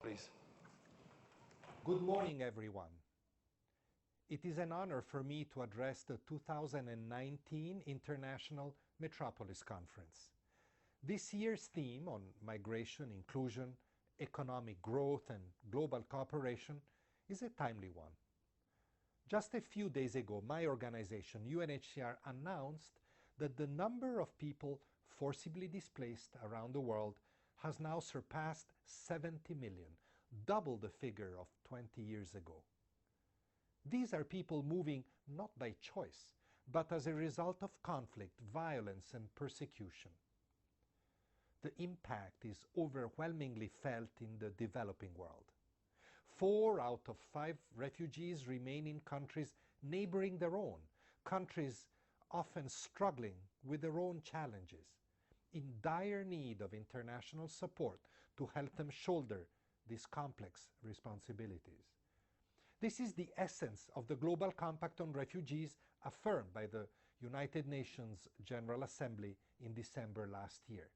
Please. Good morning, everyone. It is an honor for me to address the 2019 International Metropolis Conference. This year's theme on migration, inclusion, economic growth, and global cooperation is a timely one. Just a few days ago, my organization, UNHCR, announced that the number of people forcibly displaced around the world has now surpassed 70 million, double the figure of 20 years ago. These are people moving not by choice, but as a result of conflict, violence, and persecution. The impact is overwhelmingly felt in the developing world. 4 out of 5 refugees remain in countries neighboring their own, countries often struggling with their own challenges, in dire need of international support to help them shoulder these complex responsibilities. This is the essence of the Global Compact on Refugees affirmed by the United Nations General Assembly in December last year.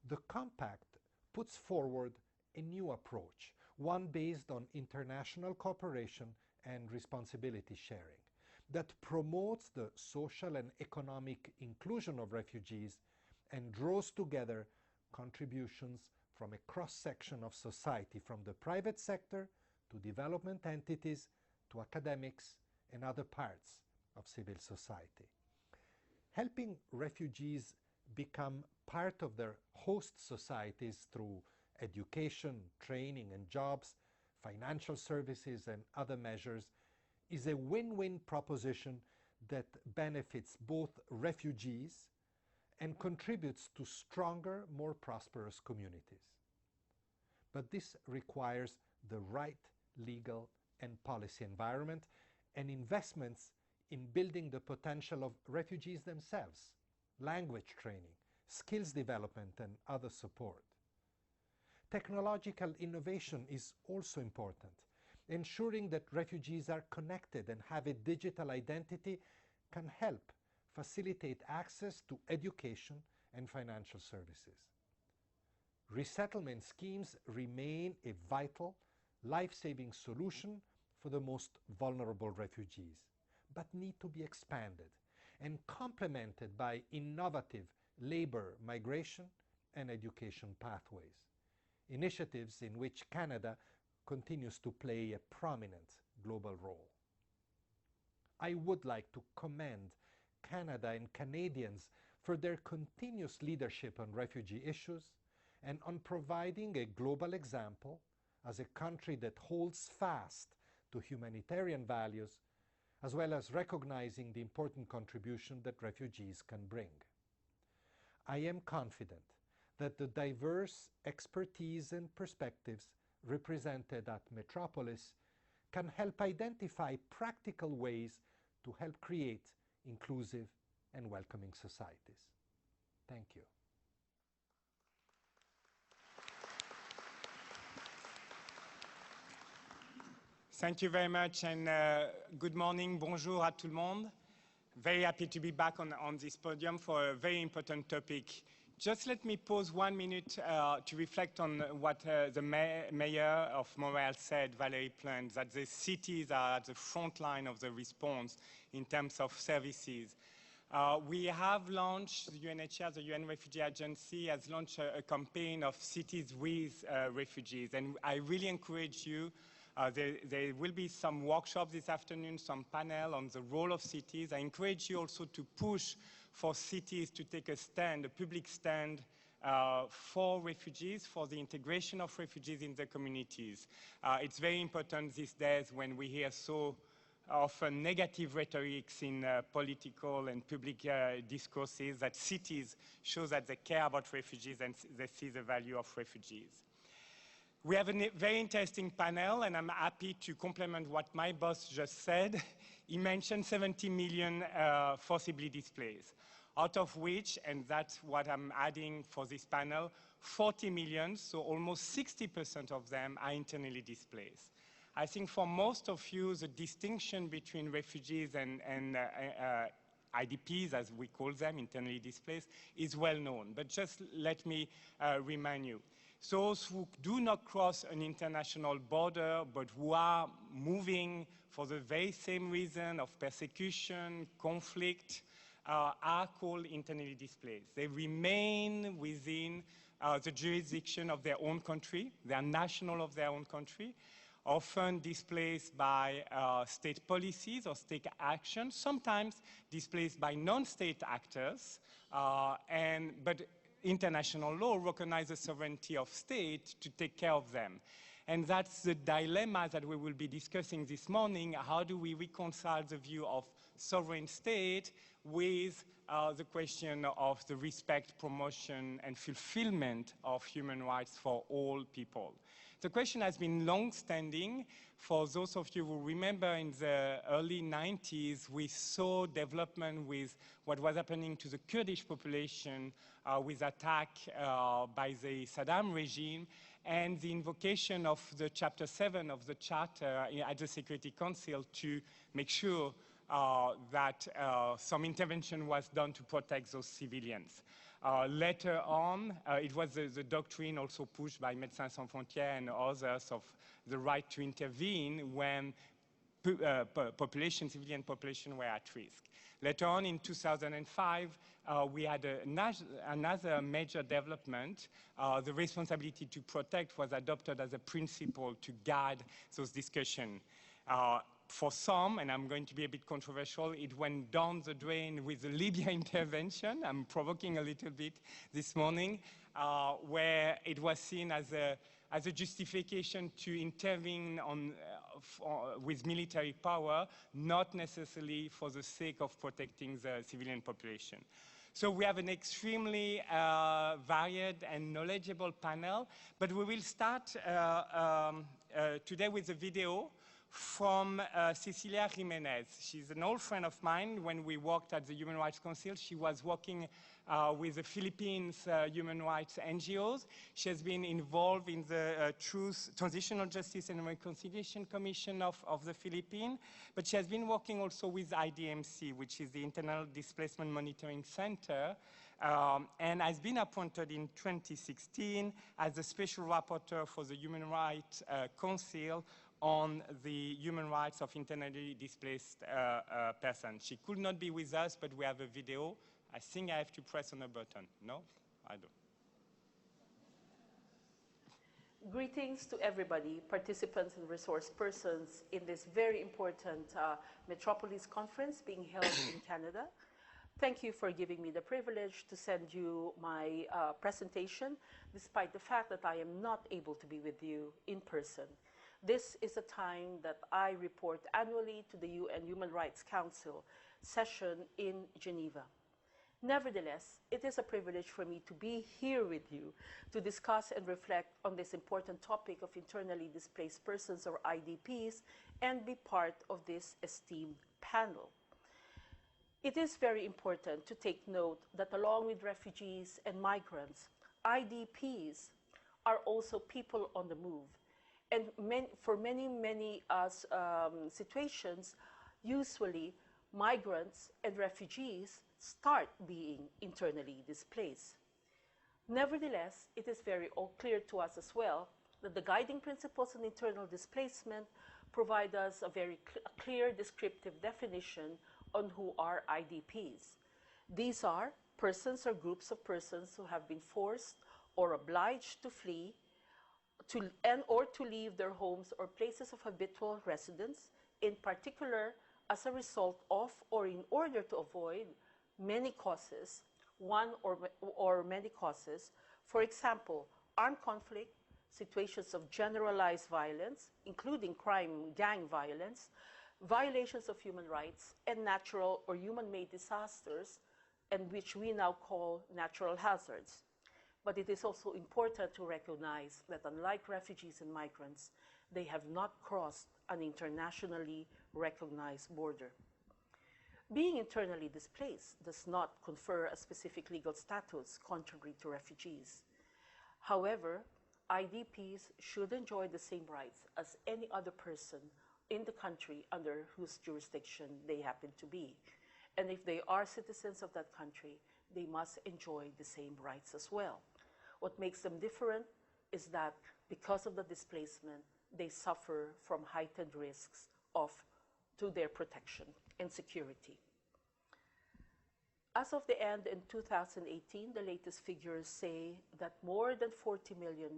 The Compact puts forward a new approach, one based on international cooperation and responsibility sharing, that promotes the social and economic inclusion of refugees and draws together contributions from a cross-section of society, from the private sector to development entities to academics and other parts of civil society. Helping refugees become part of their host societies through education, training and jobs, financial services and other measures is a win-win proposition that benefits both refugees and contributes to stronger, more prosperous communities. But this requires the right legal and policy environment and investments in building the potential of refugees themselves, language training, skills development and other support. Technological innovation is also important. Ensuring that refugees are connected and have a digital identity can help facilitate access to education and financial services. Resettlement schemes remain a vital, life-saving solution for the most vulnerable refugees, but need to be expanded and complemented by innovative labor, migration, and education pathways, initiatives in which Canada continues to play a prominent global role. I would like to commend Canada and Canadians for their continuous leadership on refugee issues and on providing a global example as a country that holds fast to humanitarian values, as well as recognizing the important contribution that refugees can bring. I am confident that the diverse expertise and perspectives represented at Metropolis can help identify practical ways to help create inclusive and welcoming societies. Thank you. Thank you very much, and good morning, bonjour à tout le monde. Very happy to be back on this podium for a very important topic. Just let me pause 1 minute to reflect on what the mayor of Montreal said, Valérie Plante, that the cities are at the front line of the response in terms of services. We have launched, the UNHCR, the UN Refugee Agency, has launched a campaign of cities with refugees, and I really encourage you. There will be some workshops this afternoon, some panel on the role of cities. I encourage you also to push for cities to take a stand, a public stand for refugees, for the integration of refugees in the communities. It's very important these days when we hear so often negative rhetorics in political and public discourses that cities show that they care about refugees and they see the value of refugees. We have a very interesting panel, and I'm happy to complement what my boss just said. He mentioned 70 million forcibly displaced, out of which, and that's what I'm adding for this panel, 40 million, so almost 60% of them are internally displaced. I think for most of you, the distinction between refugees and IDPs, as we call them, internally displaced, is well known. But just let me remind you. those who do not cross an international border, but who are moving for the very same reason of persecution, conflict, are called internally displaced. They remain within the jurisdiction of their own country. They are national of their own country, often displaced by state policies or state actions, sometimes displaced by non-state actors, but international law recognizes the sovereignty of state to take care of them. And that's the dilemma that we will be discussing this morning. How do we reconcile the view of sovereign state with the question of the respect, promotion, and fulfillment of human rights for all people? The question has been long-standing. For those of you who remember, in the early 90s, we saw development with what was happening to the Kurdish population with attack by the Saddam regime, and the invocation of the Chapter 7 of the Charter at the Security Council to make sure that some intervention was done to protect those civilians. Later on, it was the doctrine also pushed by Médecins Sans Frontières and others of the right to intervene when civilian population were at risk. Later on in 2005, we had another major development. The responsibility to protect was adopted as a principle to guide those discussions. For some, and I'm going to be a bit controversial, it went down the drain with the Libya intervention. I'm provoking a little bit this morning, where it was seen as a justification to intervene with military power, not necessarily for the sake of protecting the civilian population. So we have an extremely varied and knowledgeable panel, but we will start today with a video from Cecilia Jimenez. She's an old friend of mine. When we worked at the Human Rights Council, she was working with the Philippines human rights NGOs. She has been involved in the Transitional Justice and Reconciliation Commission of the Philippines, but she has been working also with IDMC, which is the Internal Displacement Monitoring Center, and has been appointed in 2016 as the Special Rapporteur for the Human Rights Council on the human rights of internally displaced persons. She could not be with us, but we have a video. I think I have to press on a button. No? I don't. Greetings to everybody, participants and resource persons in this very important Metropolis conference being held in Canada. Thank you for giving me the privilege to send you my presentation, despite the fact that I am not able to be with you in person. This is a time that I report annually to the UN Human Rights Council session in Geneva. Nevertheless, it is a privilege for me to be here with you to discuss and reflect on this important topic of internally displaced persons, or IDPs, and be part of this esteemed panel. It is very important to take note that along with refugees and migrants, IDPs are also people on the move. And for many situations, usually migrants and refugees start being internally displaced. Nevertheless, it is very clear to us as well that the guiding principles on internal displacement provide us a very clear descriptive definition on who are IDPs. These are persons or groups of persons who have been forced or obliged to flee or to leave their homes or places of habitual residence, in particular as a result of or in order to avoid many causes, one or many causes. For example, armed conflict, situations of generalized violence, including crime, gang violence, violations of human rights, and natural or human-made disasters, and which we now call natural hazards. But it is also important to recognize that unlike refugees and migrants, they have not crossed an internationally recognized border. Being internally displaced does not confer a specific legal status contrary to refugees. However, IDPs should enjoy the same rights as any other person in the country under whose jurisdiction they happen to be. And if they are citizens of that country, they must enjoy the same rights as well. What makes them different is that because of the displacement, they suffer from heightened risks to their protection and security. As of the end in 2018, the latest figures say that more than 40 million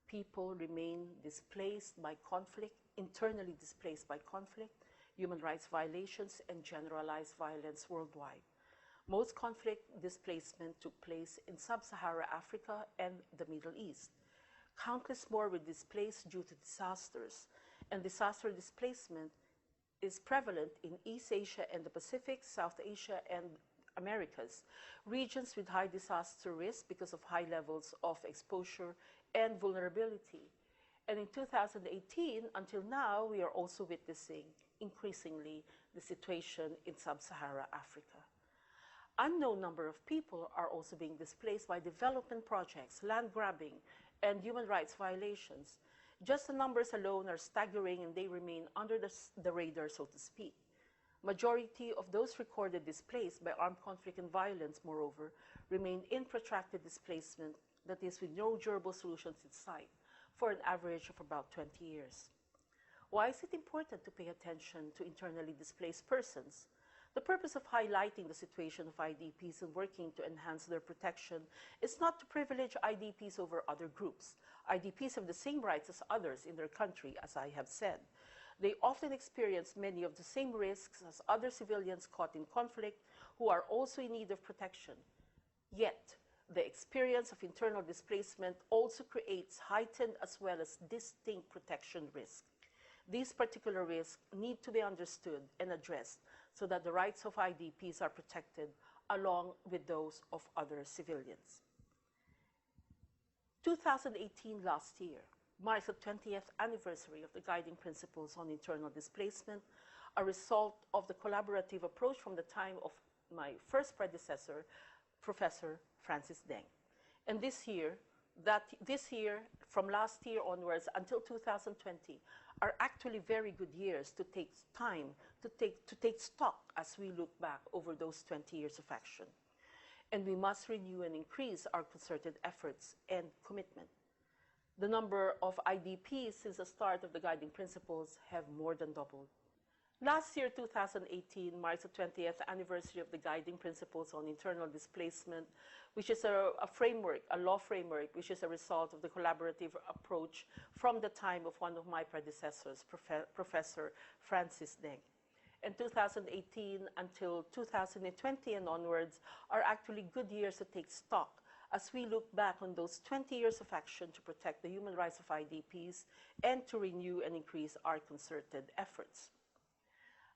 people remain displaced by conflict, internally displaced by conflict, human rights violations, and generalized violence worldwide. Most conflict displacement took place in sub-Saharan Africa and the Middle East. Countless more were displaced due to disasters, and disaster displacement is prevalent in East Asia and the Pacific, South Asia, and Americas, regions with high disaster risk because of high levels of exposure and vulnerability. And in 2018, until now, we are also witnessing increasingly the situation in sub-Saharan Africa. Unknown number of people are also being displaced by development projects, land grabbing, and human rights violations. Just the numbers alone are staggering, and they remain under the radar, so to speak. Majority of those recorded displaced by armed conflict and violence, moreover, remain in protracted displacement, that is, with no durable solutions in sight, for an average of about 20 years. Why is it important to pay attention to internally displaced persons? The purpose of highlighting the situation of IDPs and working to enhance their protection is not to privilege IDPs over other groups. IDPs have the same rights as others in their country, as I have said. They often experience many of the same risks as other civilians caught in conflict who are also in need of protection. Yet, the experience of internal displacement also creates heightened as well as distinct protection risks. These particular risks need to be understood and addressed so that the rights of IDPs are protected along with those of other civilians. 2018, last year, marks the 20th anniversary of the Guiding Principles on Internal Displacement, a result of the collaborative approach from the time of my first predecessor, Professor Francis Deng. And this year, from last year onwards until 2020, are actually very good years to take time, to take stock as we look back over those 20 years of action. And we must renew and increase our concerted efforts and commitment. The number of IDPs since the start of the Guiding Principles have more than doubled. Last year, 2018, marks the 20th anniversary of the Guiding Principles on Internal Displacement, which is a framework, a law framework, which is a result of the collaborative approach from the time of one of my predecessors, Professor Francis Deng. And 2018 until 2020 and onwards are actually good years to take stock as we look back on those 20 years of action to protect the human rights of IDPs and to renew and increase our concerted efforts.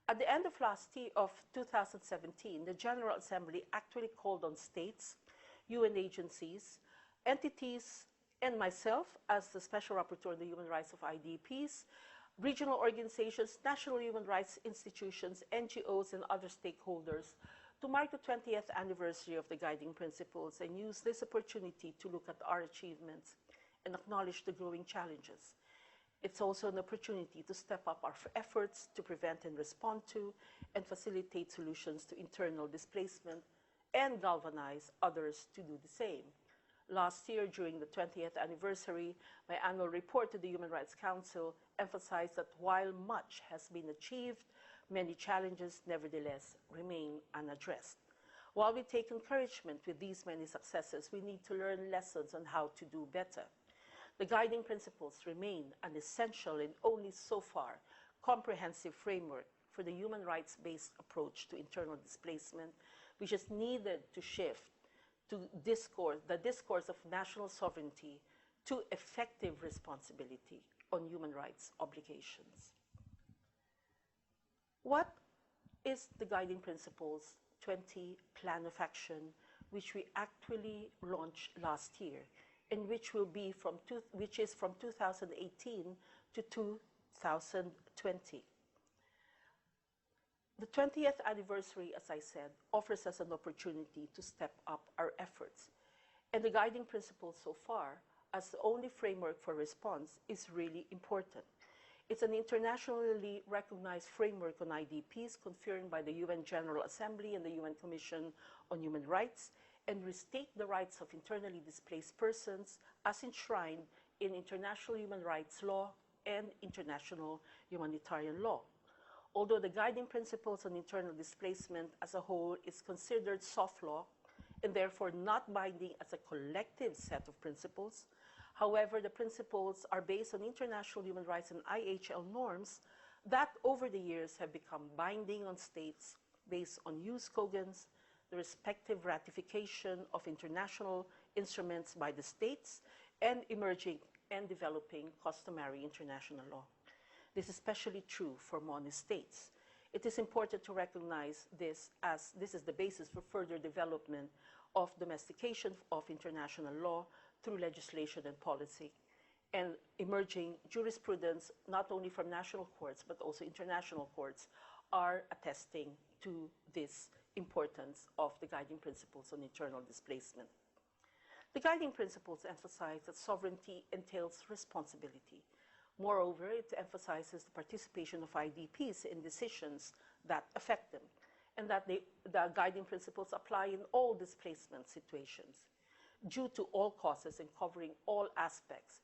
At the end of last year, of 2017, the General Assembly actually called on states, UN agencies, entities, and myself as the Special Rapporteur on the Human Rights of IDPs, regional organizations, national human rights institutions, NGOs, and other stakeholders to mark the 20th anniversary of the Guiding Principles and use this opportunity to look at our achievements and acknowledge the growing challenges. It's also an opportunity to step up our efforts to prevent and respond to and facilitate solutions to internal displacement and galvanize others to do the same. Last year, during the 20th anniversary, my annual report to the Human Rights Council emphasized that while much has been achieved, many challenges nevertheless remain unaddressed. While we take encouragement with these many successes, we need to learn lessons on how to do better. The Guiding Principles remain an essential and only so far comprehensive framework for the human rights-based approach to internal displacement, which is needed to shift to the discourse of national sovereignty to effective responsibility on human rights obligations. What is the Guiding Principles 20 Plan of Action, which we actually launched last year, and which is from 2018 to 2020. The 20th anniversary, as I said, offers us an opportunity to step up our efforts. And the Guiding Principles so far, as the only framework for response, is really important. It's an internationally recognized framework on IDPs conferred by the UN General Assembly and the UN Commission on Human Rights, and restate the rights of internally displaced persons as enshrined in international human rights law and international humanitarian law. Although the guiding principles on internal displacement as a whole is considered soft law and therefore not binding as a collective set of principles, however, the principles are based on international human rights and IHL norms that over the years have become binding on states based on jus cogens, the respective ratification of international instruments by the states, and emerging and developing customary international law. This is especially true for monostates. It is important to recognize this as this is the basis for further development of domestication of international law through legislation and policy, and emerging jurisprudence not only from national courts but also international courts are attesting to this importance of the guiding principles on internal displacement. The guiding principles emphasize that sovereignty entails responsibility. Moreover, it emphasizes the participation of IDPs in decisions that affect them, and that the guiding principles apply in all displacement situations, due to all causes and covering all aspects,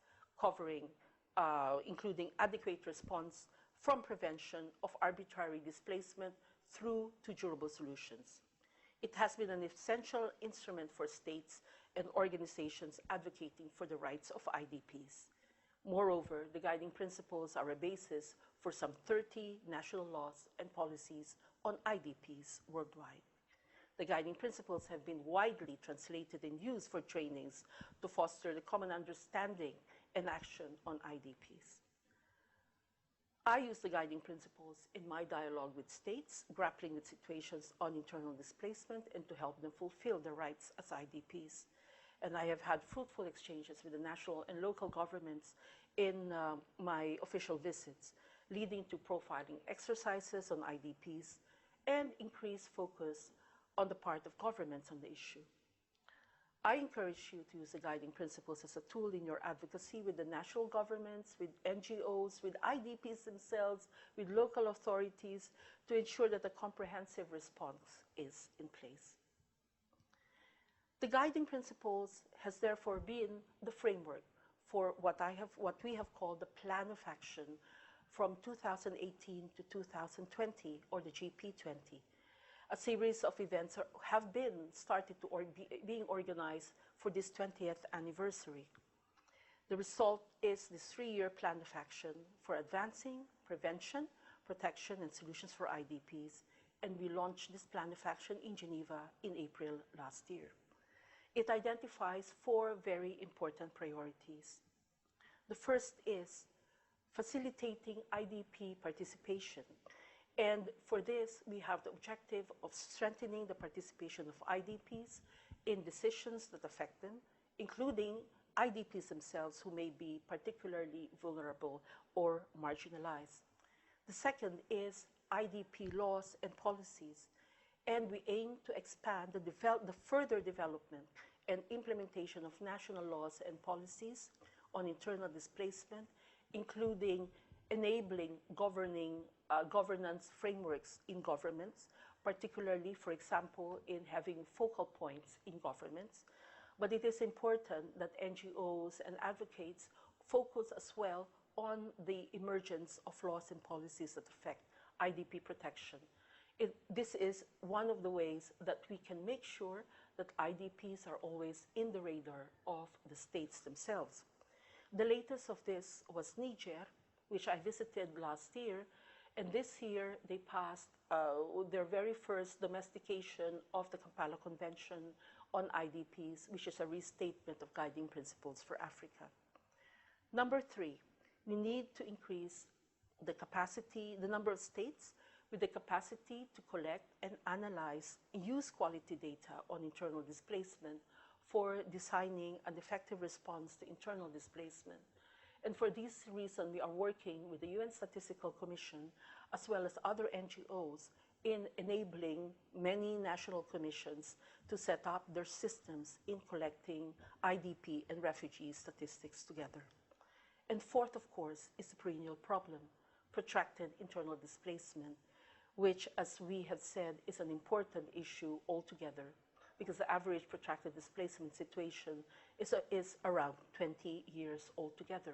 including adequate response from prevention of arbitrary displacement through to durable solutions. It has been an essential instrument for states and organizations advocating for the rights of IDPs. Moreover, the guiding principles are a basis for some 30 national laws and policies on IDPs worldwide. The guiding principles have been widely translated and used for trainings to foster the common understanding and action on IDPs. I use the guiding principles in my dialogue with states, grappling with situations on internal displacement and to help them fulfill their rights as IDPs. And I have had fruitful exchanges with the national and local governments in my official visits, leading to profiling exercises on IDPs and increased focus on the part of governments on the issue. I encourage you to use the guiding principles as a tool in your advocacy with the national governments, with NGOs, with IDPs themselves, with local authorities to ensure that a comprehensive response is in place. The guiding principles has therefore been the framework for what we have called the Plan of Action from 2018 to 2020, or the GP20. A series of events have been started to being organized for this 20th anniversary. The result is this 3-year plan of action for advancing prevention, protection, and solutions for IDPs, and we launched this plan of action in Geneva in April last year. It identifies 4 very important priorities. The first is facilitating IDP participation. And for this, we have the objective of strengthening the participation of IDPs in decisions that affect them, including IDPs themselves who may be particularly vulnerable or marginalized. The second is IDP laws and policies. And we aim to expand the further development and implementation of national laws and policies on internal displacement, including enabling governance frameworks in governments, particularly, for example, in having focal points in governments. But it is important that NGOs and advocates focus as well on the emergence of laws and policies that affect IDP protection. This is one of the ways that we can make sure that IDPs are always in the radar of the states themselves. The latest of this was Niger, which I visited last year, and this year they passed their very first domestication of the Kampala Convention on IDPs, which is a restatement of guiding principles for Africa. Number 3, we need to increase the capacity, the number of states with the capacity to collect and analyze use quality data on internal displacement for designing an effective response to internal displacement. And for this reason, we are working with the UN Statistical Commission as well as other NGOs in enabling many national commissions to set up their systems in collecting IDP and refugee statistics together. And fourth, of course, is the perennial problem, protracted internal displacement, which, as we have said, is an important issue altogether, because the average protracted displacement situation is around 20 years altogether,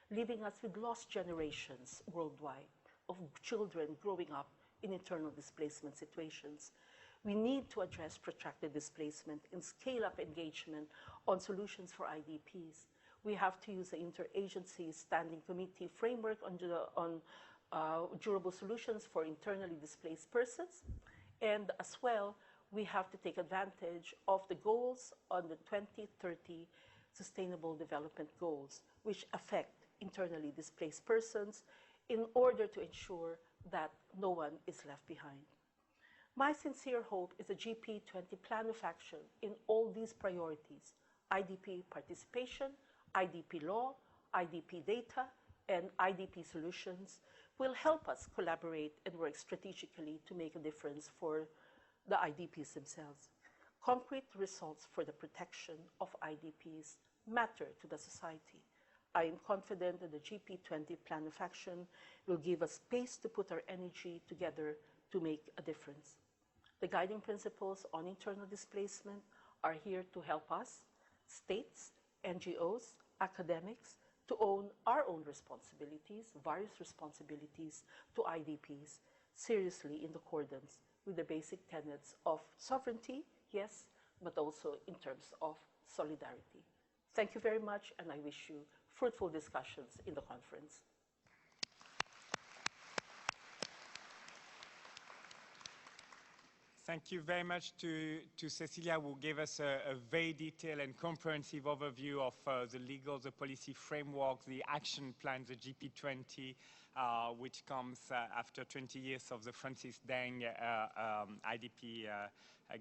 leaving us with lost generations worldwide of children growing up in internal displacement situations. We need to address protracted displacement and scale up engagement on solutions for IDPs. We have to use the Interagency Standing Committee framework on durable solutions for internally displaced persons. And as well, we have to take advantage of the goals on the 2030 Sustainable Development Goals, which affect internally displaced persons in order to ensure that no one is left behind. My sincere hope is a GP20 plan of action in all these priorities: IDP participation, IDP law, IDP data, and IDP solutions will help us collaborate and work strategically to make a difference for the IDPs themselves. Concrete results for the protection of IDPs matter to the society. I am confident that the GP20 plan of action will give us space to put our energy together to make a difference. The guiding principles on internal displacement are here to help us, states, NGOs, academics, to own our own responsibilities, various responsibilities to IDPs, seriously in accordance with the basic tenets of sovereignty, yes, but also in terms of solidarity. Thank you very much, and I wish you fruitful discussions in the conference. Thank you very much to Cecilia, who gave us a very detailed and comprehensive overview of the legal, the policy framework, the action plan, the GP20, which comes after 20 years of the Francis Deng IDP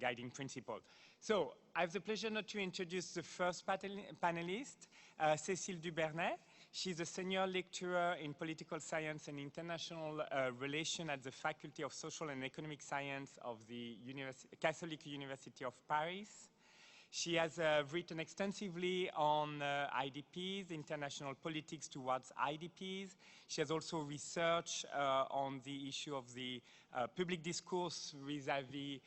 guiding principle. So I have the pleasure now to introduce the first panelist, Cécile Dubernay. She's a senior lecturer in political science and international relations at the Faculty of Social and Economic Science of the Catholic University of Paris. She has written extensively on IDPs, international politics towards IDPs. She has also researched on the issue of the public discourse vis-à-vis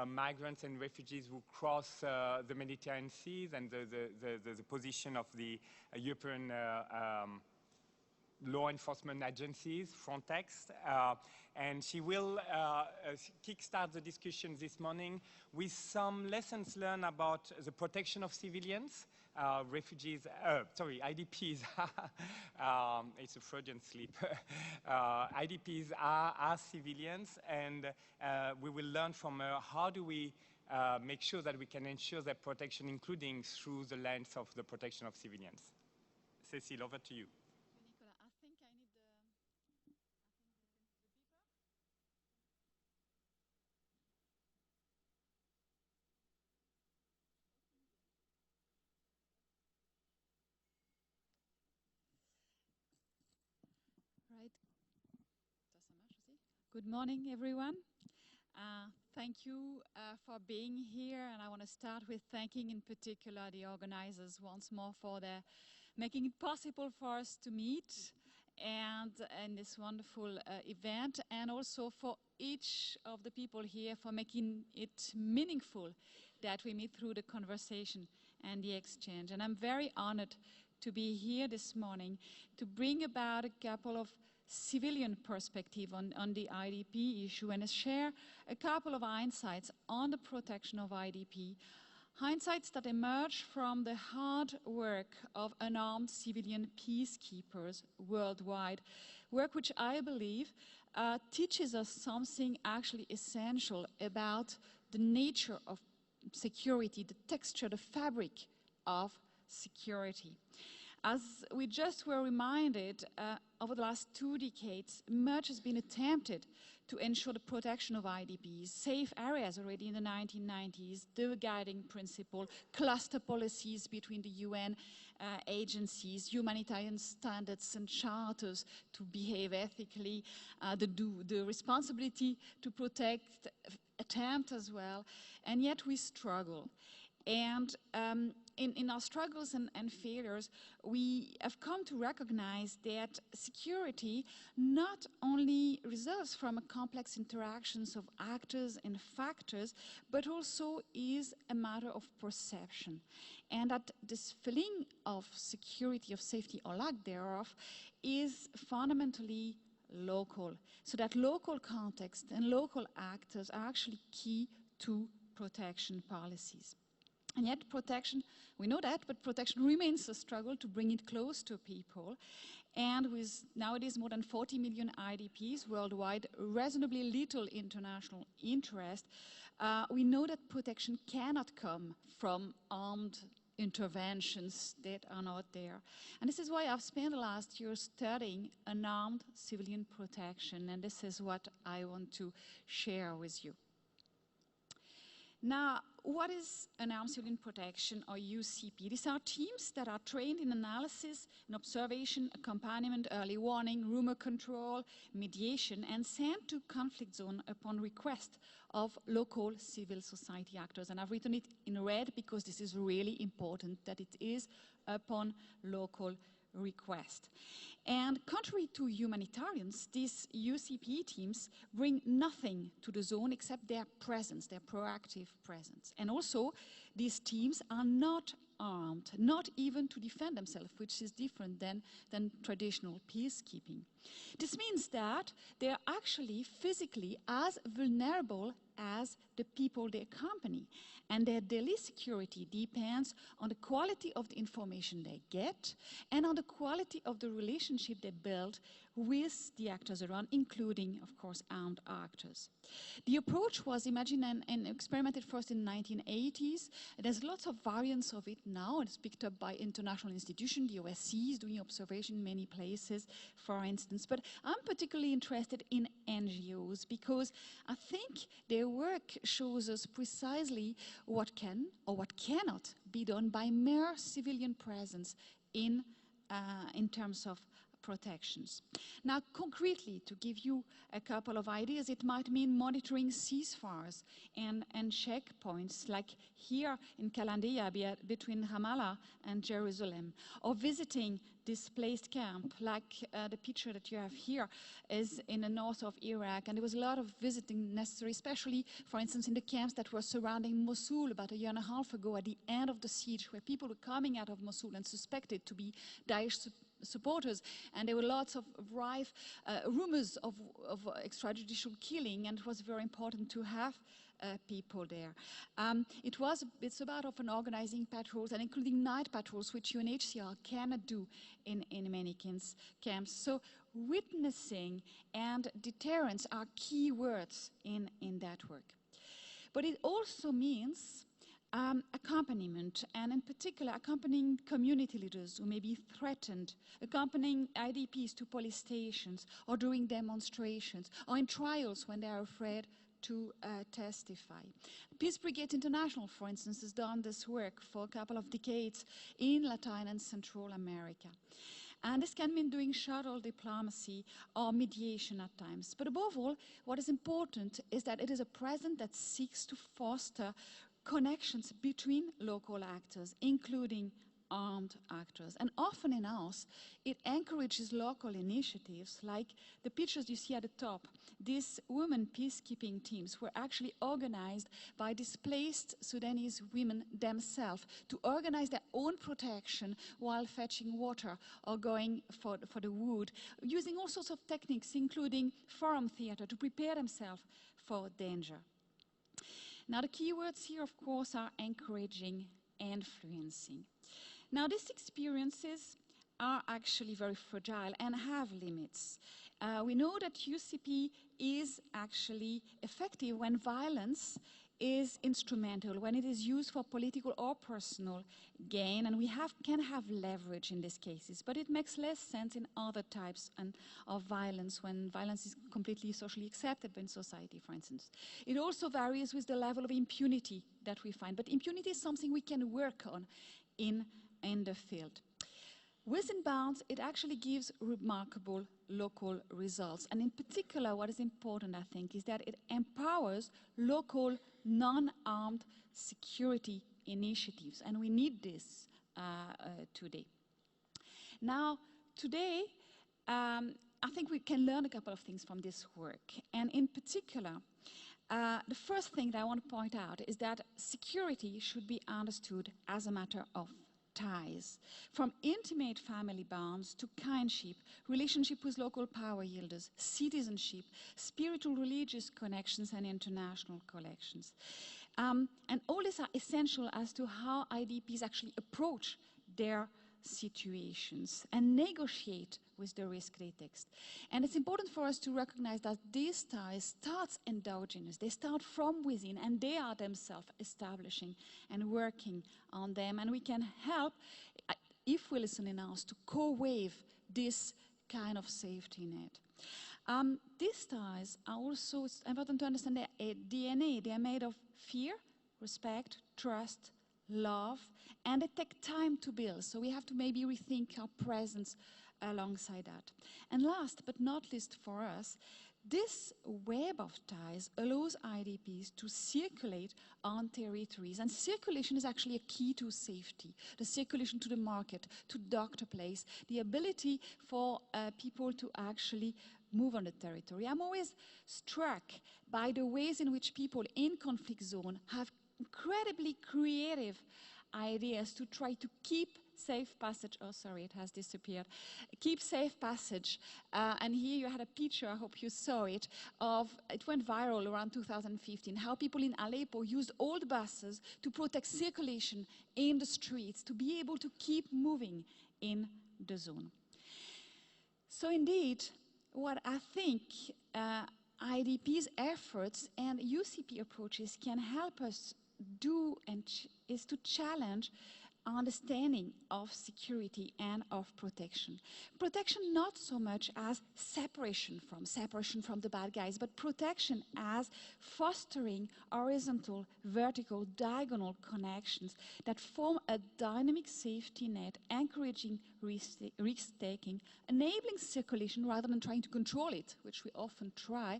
migrants and refugees who cross the Mediterranean seas, and the position of the European law enforcement agencies, Frontex. And she will kickstart the discussion this morning with some lessons learned about the protection of civilians, IDPs. It's a Freudian slip. IDPs are civilians, and we will learn from her how do we make sure that we can ensure their protection, including through the lens of the protection of civilians. Cécile, over to you. Right. Good morning, everyone. Thank you for being here, and I want to start with thanking in particular the organizers once more for their making it possible for us to meet and this wonderful event, and also for each of the people here for making it meaningful that we meet through the conversation and the exchange. And I'm very honored to be here this morning to bring about a couple of civilian perspective on the IDP issue and share a couple of insights on the protection of IDP, hindsights that emerge from the hard work of unarmed civilian peacekeepers worldwide, work which I believe teaches us something actually essential about the nature of security, the texture, the fabric of security. As we just were reminded, over the last 2 decades, much has been attempted to ensure the protection of IDPs, safe areas already in the 1990s, the guiding principle, cluster policies between the UN agencies, humanitarian standards and charters to behave ethically, the responsibility to protect attempt as well, and yet we struggle. And in our struggles and failures, we have come to recognize that security not only results from a complex interactions of actors and factors, but also is a matter of perception. And that this feeling of security, of safety or lack thereof, is fundamentally local. So that local context and local actors are actually key to protection policies. And yet protection, we know that, but protection remains a struggle to bring it close to people. And with nowadays more than 40 million IDPs worldwide, reasonably little international interest, we know that protection cannot come from armed interventions that are not there. And this is why I've spent the last year studying unarmed civilian protection, and this is what I want to share with you. Now, what is unarmed civilian protection, or UCP? These are teams that are trained in analysis, in observation, accompaniment, early warning, rumor control, mediation, and sent to conflict zone upon request of local civil society actors. And I've written it in red because this is really important, that it is upon local request. And contrary to humanitarians, these UCP teams bring nothing to the zone except their presence, their proactive presence. And also, these teams are not armed, not even to defend themselves, which is different than traditional peacekeeping. This means that they are actually physically as vulnerable as the people they accompany. And their daily security depends on the quality of the information they get and on the quality of the relationship they build with the actors around, including, of course, armed actors. The approach was imagined and experimented first in the 1980s. There's lots of variants of it now. It's picked up by international institutions. The OSCE is doing observation in many places, for instance. But I'm particularly interested in NGOs because I think their work shows us precisely what can or what cannot be done by mere civilian presence in terms of protections. Now, concretely, to give you a couple of ideas, it might mean monitoring ceasefires and checkpoints, like here in Kalandia between Ramallah and Jerusalem, or visiting displaced camp, like the picture that you have here is in the north of Iraq, and there was a lot of visiting necessary, especially, for instance, in the camps that were surrounding Mosul about a year and a half ago at the end of the siege, where people were coming out of Mosul and suspected to be Daesh supporters, and there were lots of rife rumors of extrajudicial killing, and it was very important to have people there. It's about often organizing patrols and including night patrols, which UNHCR cannot do in many camps. So witnessing and deterrence are key words in that work. But it also means accompaniment, and in particular accompanying community leaders who may be threatened, accompanying IDPs to police stations or during demonstrations or in trials when they are afraid to testify. Peace Brigade International, for instance, has done this work for a couple of decades in Latin and Central America. And this can mean doing shuttle diplomacy or mediation at times. But above all, what is important is that it is a presence that seeks to foster connections between local actors, including armed actors. And often enough, it encourages local initiatives like the pictures you see at the top. These women peacekeeping teams were actually organized by displaced Sudanese women themselves to organize their own protection while fetching water or going for the wood, using all sorts of techniques, including forum theater, to prepare themselves for danger. Now, the key words here, of course, are encouraging, influencing. Now, these experiences are actually very fragile and have limits. We know that UCP is actually effective when violence is instrumental, when it is used for political or personal gain, and we can have leverage in these cases, but it makes less sense in other types of violence, when violence is completely socially accepted in society, for instance. It also varies with the level of impunity that we find, but impunity is something we can work on in the field. Within bounds, it actually gives remarkable local results. And in particular, what is important, I think, is that it empowers local non-armed security initiatives, and we need this today. Now, today, I think we can learn a couple of things from this work, and in particular, the first thing that I want to point out is that security should be understood as a matter of ties, from intimate family bonds to kinship, relationship with local power yielders, citizenship, spiritual religious connections, and international connections. And all these are essential as to how IDPs actually approach their situations and negotiate with the risk they take. And it's important for us to recognize that these ties start endogenous. They start from within, and they are themselves establishing and working on them. And we can help, if we listen enough, to co-wave this kind of safety net. These ties are also, it's important to understand their DNA. They are made of fear, respect, trust, love, and they take time to build. So we have to maybe rethink our presence alongside that. And last but not least for us, this web of ties allows IDPs to circulate on territories. And circulation is actually a key to safety. The circulation to the market, to doctor place, the ability for people to actually move on the territory. I'm always struck by the ways in which people in conflict zone have incredibly creative ideas to try to keep safe passage. Oh, sorry, it has disappeared. Keep safe passage. And here you had a picture, I hope you saw it, it went viral around 2015, how people in Aleppo used old buses to protect circulation in the streets, to be able to keep moving in the zone. So indeed, what I think IDP's efforts and UCP approaches can help us do is to challenge understanding of security and of protection. Protection not so much as separation from the bad guys, but protection as fostering horizontal, vertical, diagonal connections that form a dynamic safety net, encouraging risk-taking, enabling circulation rather than trying to control it, which we often try,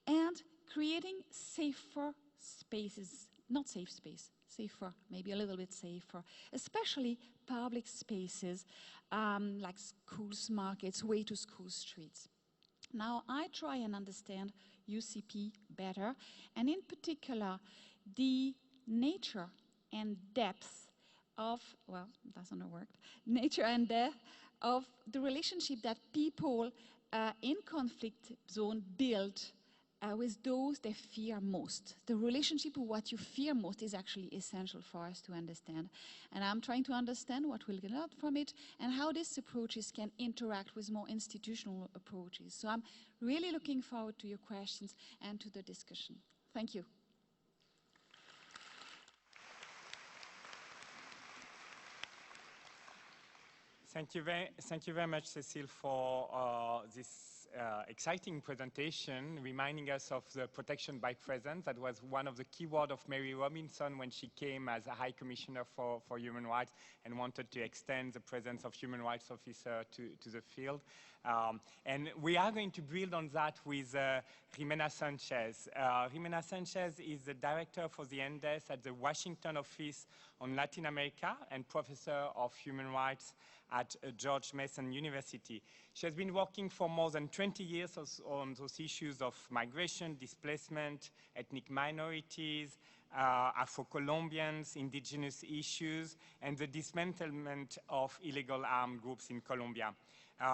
and creating safer spaces. Not safe space, safer, maybe a little bit safer, especially public spaces like schools, markets, way to school streets. Now, I try and understand UCP better, and in particular, the nature and depth of, well, doesn't work, nature and depth of the relationship that people in conflict zone build with those they fear most. The relationship with what you fear most is actually essential for us to understand. And I'm trying to understand what we'll get out from it and how these approaches can interact with more institutional approaches. So I'm really looking forward to your questions and to the discussion. Thank you. Thank you very much, Cécile, for this exciting presentation, reminding us of the protection by presence. That was one of the keywords of Mary Robinson when she came as a High Commissioner for Human Rights and wanted to extend the presence of human rights officer to the field. And we are going to build on that with Jimena Sanchez. Jimena Sanchez is the director for the NDES at the Washington Office on Latin America and professor of human rights at George Mason University. She has been working for more than 20 years on those issues of migration, displacement, ethnic minorities, Afro-Colombians, indigenous issues, and the dismantlement of illegal armed groups in Colombia.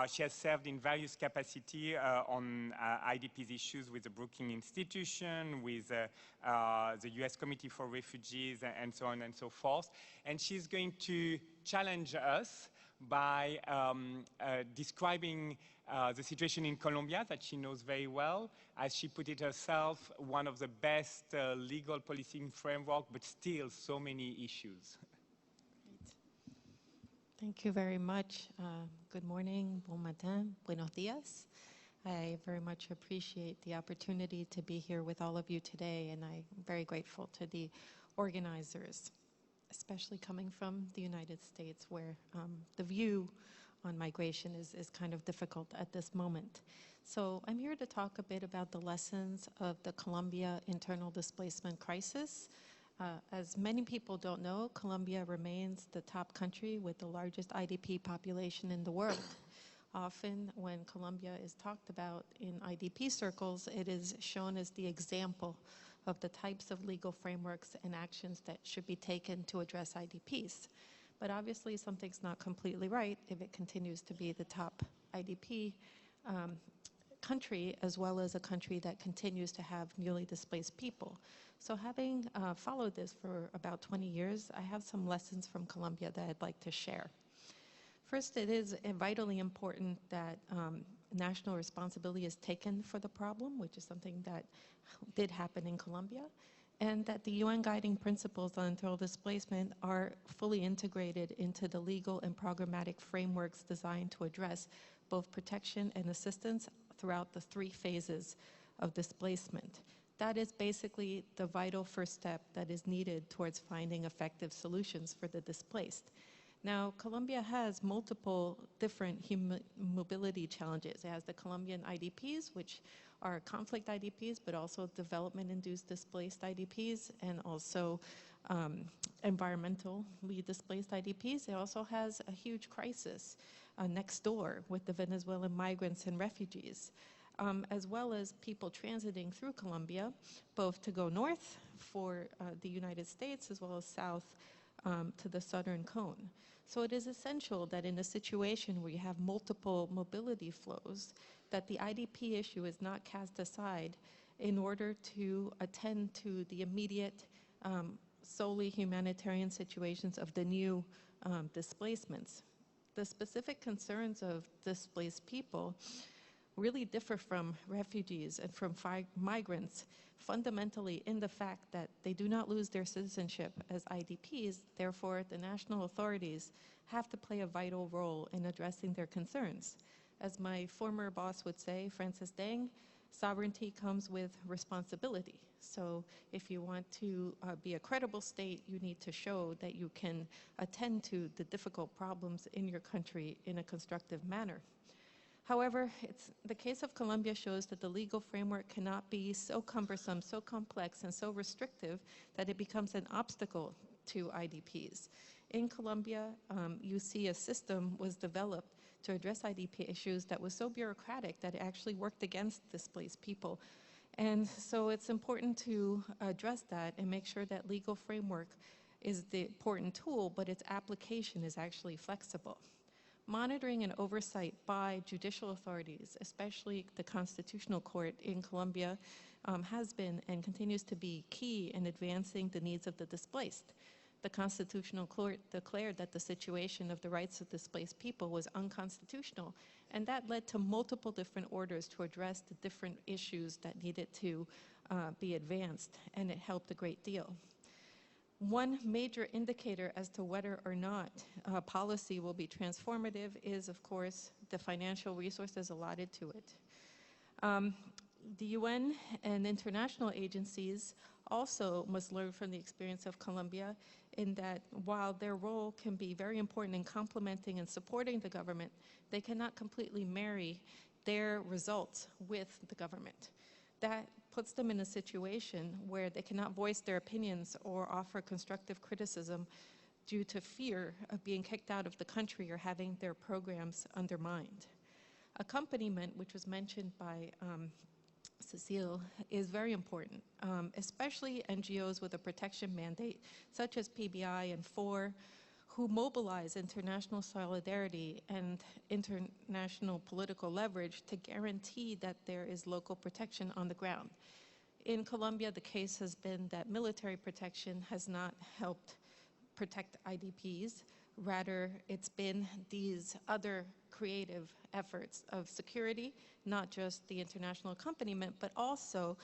She has served in various capacities on IDPs issues with the Brookings Institution, with the US Committee for Refugees, and so on and so forth. And she's going to challenge us by describing the situation in Colombia that she knows very well. As she put it herself, one of the best legal policing framework, but still so many issues. Thank you very much. Good morning, bon matin, buenos dias. I very much appreciate the opportunity to be here with all of you today, and I'm very grateful to the organizers, especially coming from the United States, where the view on migration is kind of difficult at this moment. So I'm here to talk a bit about the lessons of the Colombia internal displacement crisis As many people don't know, Colombia remains the top country with the largest IDP population in the world. Often when Colombia is talked about in IDP circles, it is shown as the example of the types of legal frameworks and actions that should be taken to address IDPs. But obviously something's not completely right if it continues to be the top IDP country, as well as a country that continues to have newly displaced people. So having followed this for about 20 years, I have some lessons from Colombia that I'd like to share. First, it is vitally important that national responsibility is taken for the problem, which is something that did happen in Colombia, and that the UN guiding principles on internal displacement are fully integrated into the legal and programmatic frameworks designed to address both protection and assistance throughout the 3 phases of displacement. That is basically the vital first step that is needed towards finding effective solutions for the displaced. Now, Colombia has multiple different mobility challenges. It has the Colombian IDPs, which are conflict IDPs, but also development-induced displaced IDPs, and also environmentally displaced IDPs. It also has a huge crisis next door with the Venezuelan migrants and refugees, as well as people transiting through Colombia, both to go north for the United States as well as south to the southern cone. So it is essential that in a situation where you have multiple mobility flows, that the IDP issue is not cast aside in order to attend to the immediate, solely humanitarian situations of the new displacements. The specific concerns of displaced people really differ from refugees and from migrants fundamentally in the fact that they do not lose their citizenship as IDPs. Therefore, the national authorities have to play a vital role in addressing their concerns. As my former boss would say, Francis Deng, sovereignty comes with responsibility. So if you want to be a credible state, you need to show that you can attend to the difficult problems in your country in a constructive manner. However, the case of Colombia shows that the legal framework cannot be so cumbersome, so complex, and so restrictive that it becomes an obstacle to IDPs. In Colombia, you see a system was developed to address IDP issues that was so bureaucratic that it actually worked against displaced people. And so it's important to address that and make sure that legal framework is the important tool, but its application is actually flexible. Monitoring and oversight by judicial authorities, especially the Constitutional Court in Colombia, has been and continues to be key in advancing the needs of the displaced. The Constitutional Court declared that the situation of the rights of displaced people was unconstitutional, and that led to multiple different orders to address the different issues that needed to be advanced, and it helped a great deal. One major indicator as to whether or not policy will be transformative is, of course, the financial resources allotted to it. The UN and international agencies also must learn from the experience of Colombia in that while their role can be very important in complementing and supporting the government, they cannot completely marry their results with the government. That puts them in a situation where they cannot voice their opinions or offer constructive criticism due to fear of being kicked out of the country or having their programs undermined. Accompaniment, which was mentioned by Cecile, is very important, especially NGOs with a protection mandate, such as PBI and FOR, who mobilize international solidarity and international political leverage to guarantee that there is local protection on the ground. In Colombia, the case has been that military protection has not helped protect IDPs. Rather, it's been these other creative efforts of security, not just the international accompaniment, but also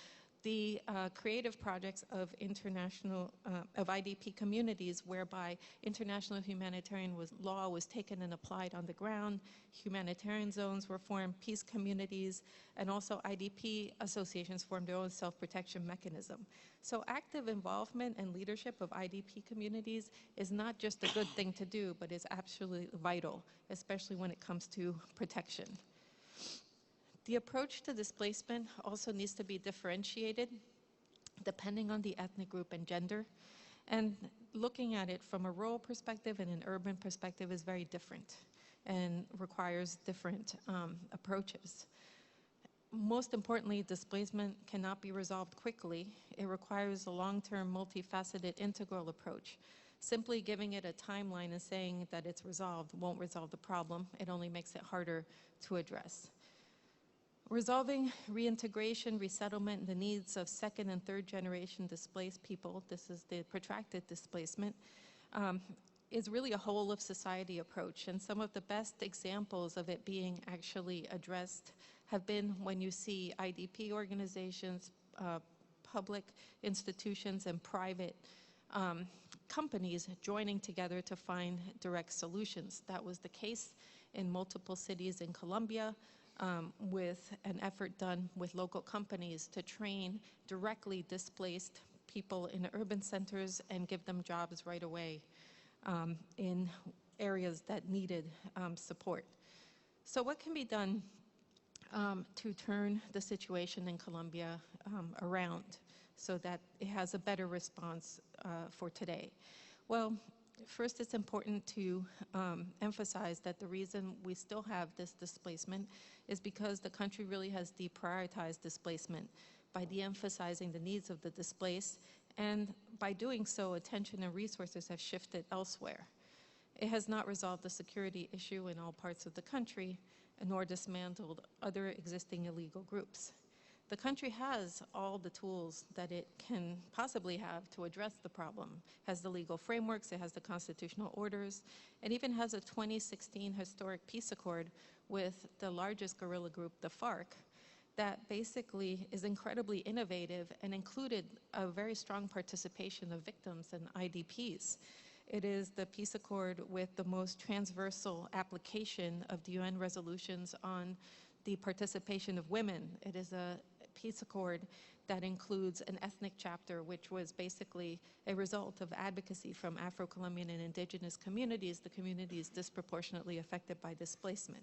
the creative projects of IDP communities, whereby international humanitarian law was taken and applied on the ground, humanitarian zones were formed, peace communities, and also IDP associations formed their own self-protection mechanism. So active involvement and leadership of IDP communities is not just a good thing to do, but is absolutely vital, especially when it comes to protection. The approach to displacement also needs to be differentiated depending on the ethnic group and gender. And looking at it from a rural perspective and an urban perspective is very different and requires different approaches. Most importantly, displacement cannot be resolved quickly. It requires a long-term, multifaceted, integral approach. Simply giving it a timeline and saying that it's resolved won't resolve the problem. It only makes it harder to address. Resolving reintegration, resettlement, and the needs of second and third generation displaced people, this is the protracted displacement, is really a whole of society approach. And some of the best examples of it being actually addressed have been when you see IDP organizations, public institutions, and private companies joining together to find direct solutions. That was the case in multiple cities in Colombia, with an effort done with local companies to train directly displaced people in urban centers and give them jobs right away in areas that needed support. So what can be done to turn the situation in Colombia around so that it has a better response for today? Well, first it's important to emphasize that the reason we still have this displacement is because the country really has deprioritized displacement by de-emphasizing the needs of the displaced, and by doing so, attention and resources have shifted elsewhere. It has not resolved the security issue in all parts of the country, nor dismantled other existing illegal groups. The country has all the tools that it can possibly have to address the problem. It has the legal frameworks, it has the constitutional orders, it even has a 2016 historic peace accord with the largest guerrilla group, the FARC, that basically is incredibly innovative and included a very strong participation of victims and IDPs. It is the peace accord with the most transversal application of the UN resolutions on the participation of women. It is a peace accord that includes an ethnic chapter, which was basically a result of advocacy from Afro-Colombian and indigenous communities, the communities disproportionately affected by displacement.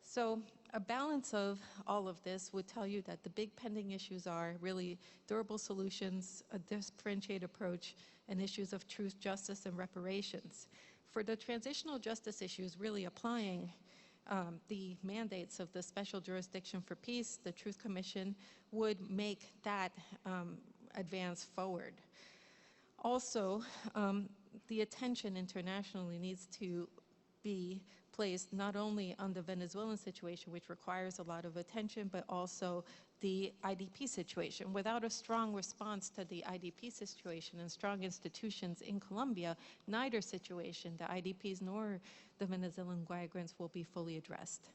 So a balance of all of this would tell you that the big pending issues are really durable solutions, a differentiated approach, and issues of truth, justice, and reparations. For the transitional justice issues, really applying the mandates of the Special Jurisdiction for Peace, the Truth Commission, would make that advance forward. Also, the attention internationally needs to be placed not only on the Venezuelan situation, which requires a lot of attention, but also the IDP situation. Without a strong response to the IDP situation and strong institutions in Colombia, neither situation, the IDPs nor the Venezuelan migrants, will be fully addressed.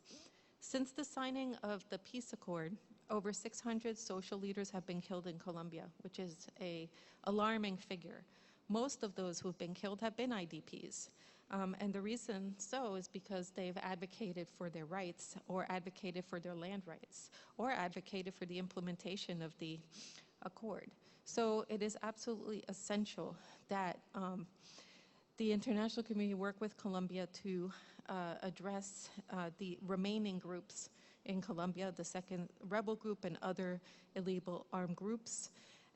Since the signing of the peace accord, over 600 social leaders have been killed in Colombia, which is an alarming figure. Most of those who have been killed have been IDPs. And the reason so is because they've advocated for their rights, or advocated for their land rights, or advocated for the implementation of the accord. So it is absolutely essential that the international community work with Colombia to address the remaining groups in Colombia, the second rebel group and other illegal armed groups,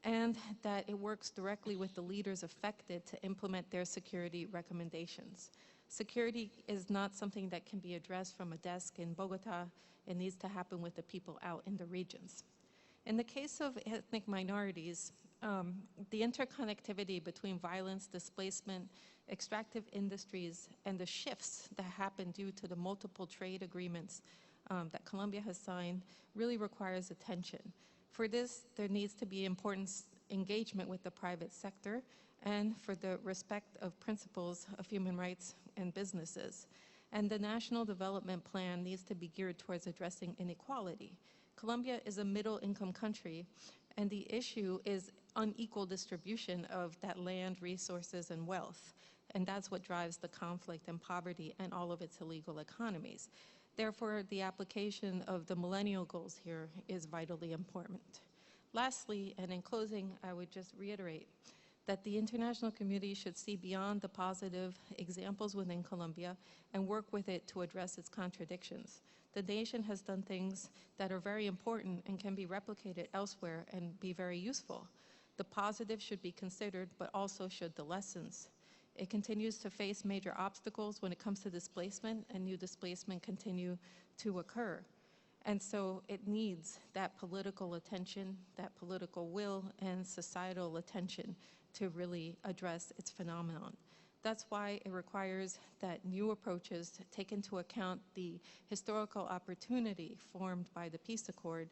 and that it works directly with the leaders affected to implement their security recommendations. Security is not something that can be addressed from a desk in Bogota. It needs to happen with the people out in the regions. In the case of ethnic minorities, the interconnectivity between violence, displacement, extractive industries, and the shifts that happen due to the multiple trade agreements that Colombia has signed really requires attention. For this, there needs to be important engagement with the private sector and for the respect of principles of human rights and businesses. And the National Development Plan needs to be geared towards addressing inequality. Colombia is a middle-income country, and the issue is unequal distribution of that land, resources, and wealth. And that's what drives the conflict and poverty and all of its illegal economies. Therefore, the application of the millennial goals here is vitally important. Lastly, and in closing, I would just reiterate that the international community should see beyond the positive examples within Colombia and work with it to address its contradictions. The nation has done things that are very important and can be replicated elsewhere and be very useful. The positives should be considered, but also should the lessons. It continues to face major obstacles when it comes to displacement, and new displacement continue to occur. And so it needs that political attention, that political will, and societal attention to really address its phenomenon. That's why it requires that new approaches take into account the historical opportunity formed by the peace accord,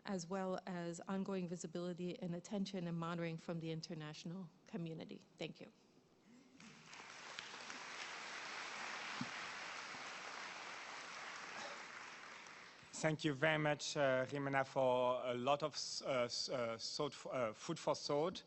as well as ongoing visibility and attention and monitoring from the international community. Thank you. Thank you very much, Jimena, for a lot of food for thought.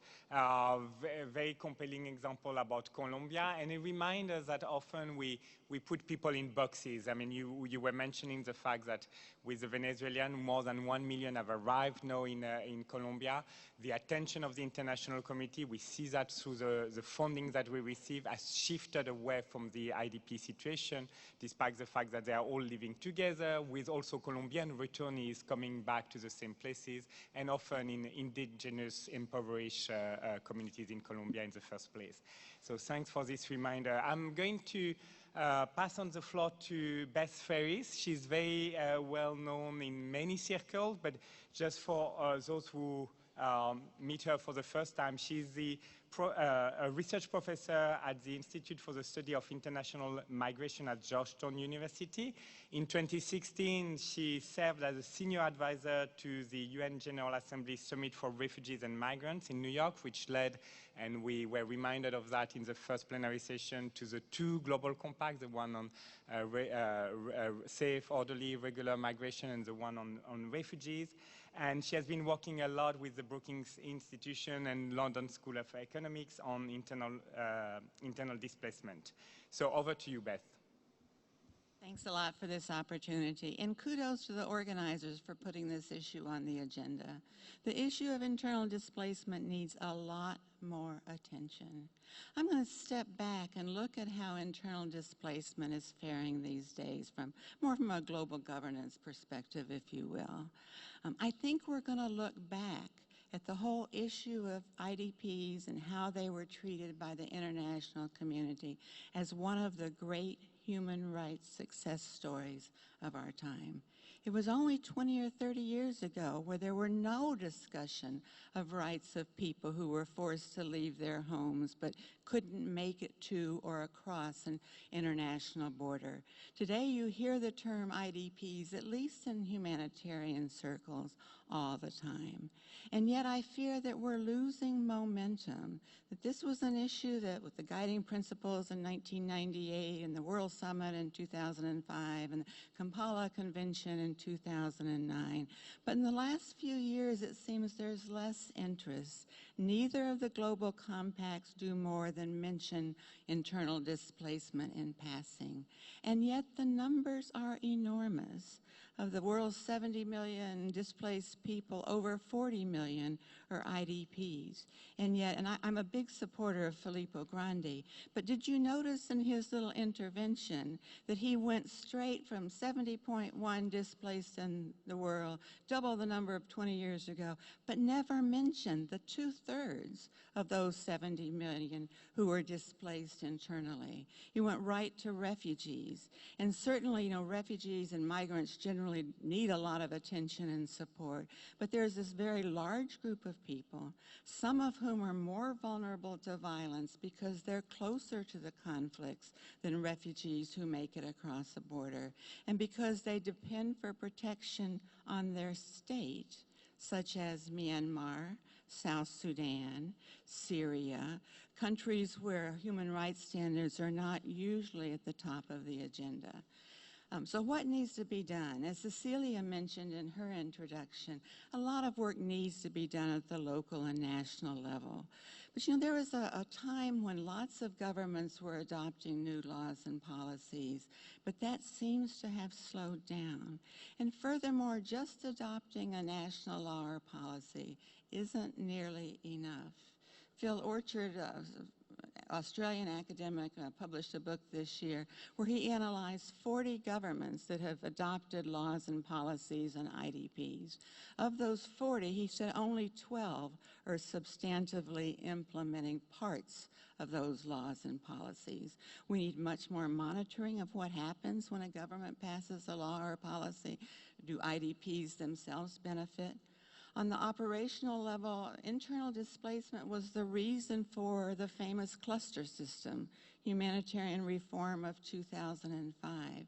Very compelling example about Colombia, and a reminder that often we put people in boxes. I mean, you were mentioning the fact that with the Venezuelan, more than 1 million have arrived now in Colombia. The attention of the international community, we see that through the funding that we receive, has shifted away from the IDP situation, despite the fact that they are all living together, with also Colombian returnees coming back to the same places, and often in indigenous, impoverished communities in Colombia in the first place. So thanks for this reminder. I'm going to pass on the floor to Beth Ferris. She's very well known in many circles, but just for those who meet her for the first time, she's a research professor at the Institute for the Study of International Migration at Georgetown University. In 2016, she served as a senior advisor to the UN General Assembly Summit for Refugees and Migrants in New York, which led, and we were reminded of that in the first plenary session, to the 2 global compacts, the one on safe, orderly, regular migration, and the one on refugees. And she has been working a lot with the Brookings Institution and London School of Economics on internal displacement. So over to you, Beth. Thanks a lot for this opportunity, and kudos to the organizers for putting this issue on the agenda. The issue of internal displacement needs a lot more attention. I'm going to step back and look at how internal displacement is faring these days, more from a global governance perspective, if you will. I think we're going to look back at the whole issue of IDPs and how they were treated by the international community as one of the great human rights success stories of our time. It was only 20 or 30 years ago where there were no discussion of rights of people who were forced to leave their homes but couldn't make it to or across an international border. Today you hear the term IDPs, at least in humanitarian circles, all the time. And yet I fear that we're losing momentum, that this was an issue that with the guiding principles in 1998 and the World Summit in 2005 and the Kampala Convention in 2009. But in the last few years, it seems there's less interest. Neither of the global compacts do more than mention internal displacement in passing. And yet the numbers are enormous. Of the world's 70 million displaced people, over 40 million are IDPs. And yet, and I'm a big supporter of Filippo Grandi, but did you notice in his little intervention that he went straight from 70.1 displaced in the world, double the number of 20 years ago, but never mentioned the 2/3 of those 70 million who were displaced internally. He went right to refugees. And certainly, you know, refugees and migrants generally need a lot of attention and support. But there's this very large group of people, some of whom are more vulnerable to violence because they're closer to the conflicts than refugees who make it across the border, and because they depend for protection on their state, such as Myanmar, South Sudan, Syria, countries where human rights standards are not usually at the top of the agenda. So what needs to be done? As Cecilia mentioned in her introduction, a lot of work needs to be done at the local and national level. But you know, there was a time when lots of governments were adopting new laws and policies, but that seems to have slowed down. And furthermore, just adopting a national law or policy isn't nearly enough. Phil Orchard Australian academic published a book this year where he analyzed 40 governments that have adopted laws and policies on IDPs. Of those 40, he said only 12 are substantively implementing parts of those laws and policies. We need much more monitoring of what happens when a government passes a law or a policy. Do IDPs themselves benefit? On the operational level, internal displacement was the reason for the famous cluster system, humanitarian reform of 2005.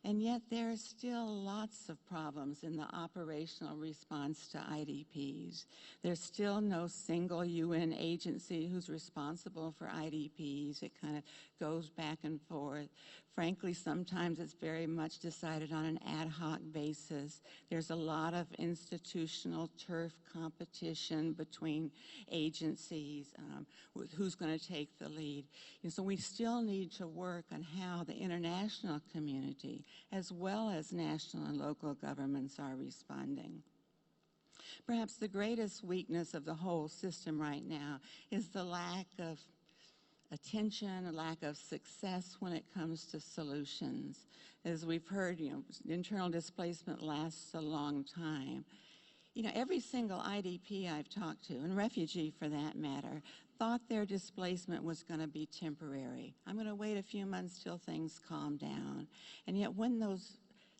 And yet there are still lots of problems in the operational response to IDPs. There's still no single UN agency who's responsible for IDPs. It kind of goes back and forth. Frankly, sometimes it's very much decided on an ad hoc basis. There's a lot of institutional turf competition between agencies with who's going to take the lead. And so we still need to work on how the international community, as well as national and local governments, are responding. Perhaps the greatest weakness of the whole system right now is the lack of attention, a lack of success when it comes to solutions. As we've heard, internal displacement lasts a long time. Every single IDP I've talked to, and refugee for that matter, thought their displacement was going to be temporary. I'm going to wait a few months till things calm down. And yet when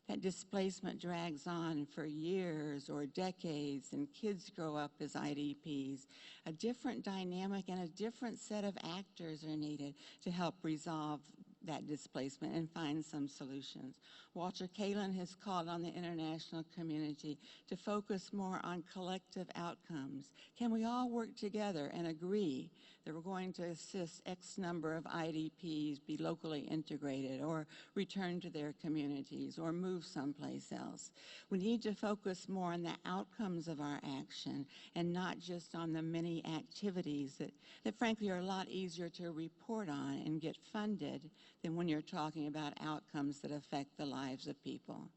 that displacement drags on for years or decades and kids grow up as IDPs, a different dynamic and a different set of actors are needed to help resolve that displacement and find some solutions. Walter Kalin has called on the international community to focus more on collective outcomes. Can we all work together and agree that we're going to assist X number of IDPs be locally integrated or return to their communities or move someplace else? We need to focus more on the outcomes of our action and not just on the many activities that frankly are a lot easier to report on and get funded than when you're talking about outcomes that affect the lives of people.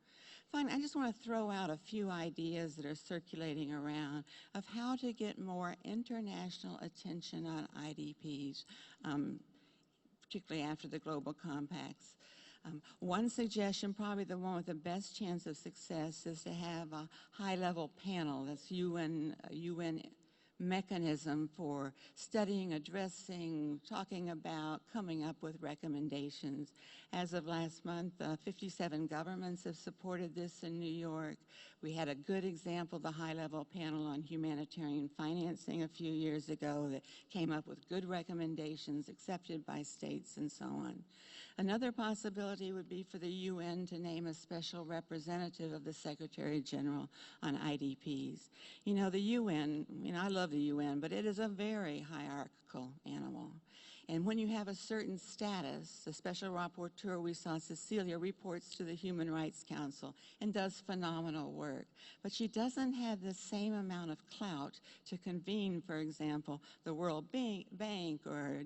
Fine, I just want to throw out a few ideas that are circulating around of how to get more international attention on IDPs, particularly after the global compacts. One suggestion, probably the one with the best chance of success, is to have a high-level panel that's UN mechanism for studying, addressing, talking about, coming up with recommendations. As of last month, 57 governments have supported this in New York. We had a good example, the high-level panel on humanitarian financing a few years ago that came up with good recommendations accepted by states and so on. Another possibility would be for the UN to name a special representative of the Secretary General on IDPs. The UN, I love the UN, but it is a very hierarchical animal. And when you have a certain status, the special rapporteur we saw, Cecilia, reports to the Human Rights Council and does phenomenal work. But she doesn't have the same amount of clout to convene, for example, the World Bank or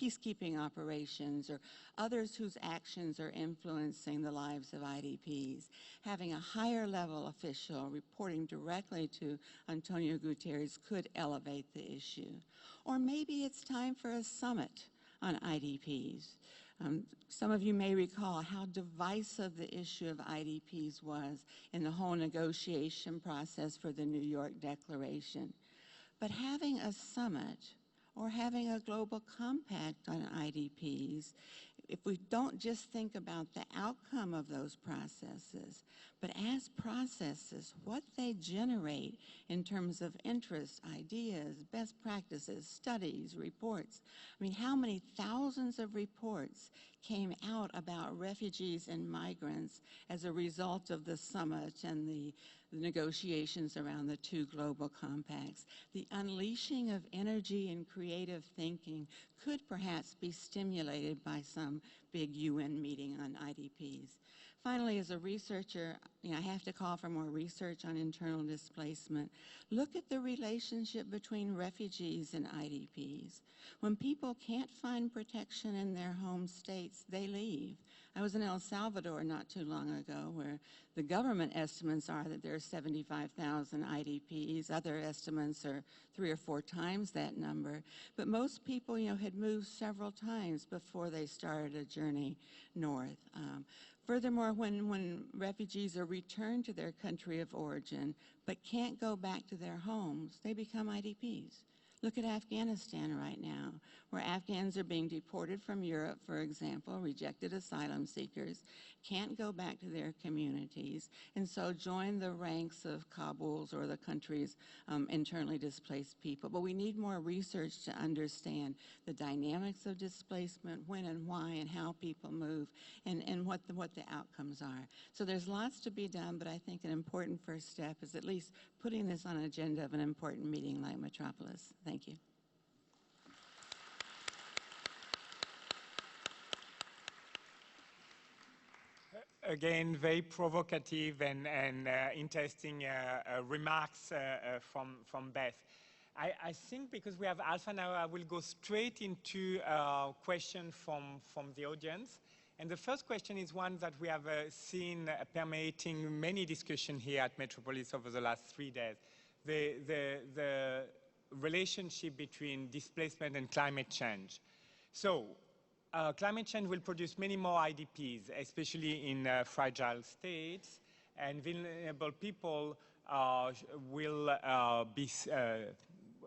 peacekeeping operations or others whose actions are influencing the lives of IDPs. Having a higher level official reporting directly to Antonio Guterres could elevate the issue. Or maybe it's time for a summit on IDPs. Some of you may recall how divisive the issue of IDPs was in the whole negotiation process for the New York Declaration. But having a summit or having a global compact on IDPs, if we don't just think about the outcome of those processes, but as processes, what they generate in terms of interest, ideas, best practices, studies, reports. How many thousands of reports came out about refugees and migrants as a result of the summit and the negotiations around the two global compacts? The unleashing of energy and creative thinking could perhaps be stimulated by some big UN meeting on IDPs. Finally, as a researcher, I have to call for more research on internal displacement. Look at the relationship between refugees and IDPs. When people can't find protection in their home states, they leave. I was in El Salvador not too long ago, where the government estimates are that there are 75,000 IDPs. Other estimates are 3 or 4 times that number. But most people, had moved several times before they started a journey north. Furthermore, when refugees are returned to their country of origin but can't go back to their homes, they become IDPs. Look at Afghanistan right now, where Afghans are being deported from Europe, for example, rejected asylum seekers, can't go back to their communities, and so join the ranks of Kabul's or the country's internally displaced people. But we need more research to understand the dynamics of displacement, when and why and how people move, and what the outcomes are. So there's lots to be done, but I think an important first step is at least putting this on an agenda of an important meeting like Metropolis. Thank you. Again, very provocative and interesting remarks from Beth. I think because we have half an hour, I will go straight into questions from the audience. And the first question is one that we have seen permeating many discussions here at Metropolis over the last 3 days. The relationship between displacement and climate change. So, climate change will produce many more IDPs, especially in fragile states, and vulnerable people will be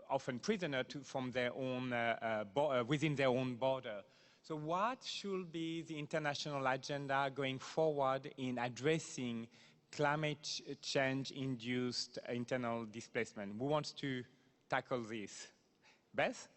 often prisoners from their own, within their own border. So what should be the international agenda going forward in addressing climate change-induced internal displacement? Who wants to tackle this? Beth?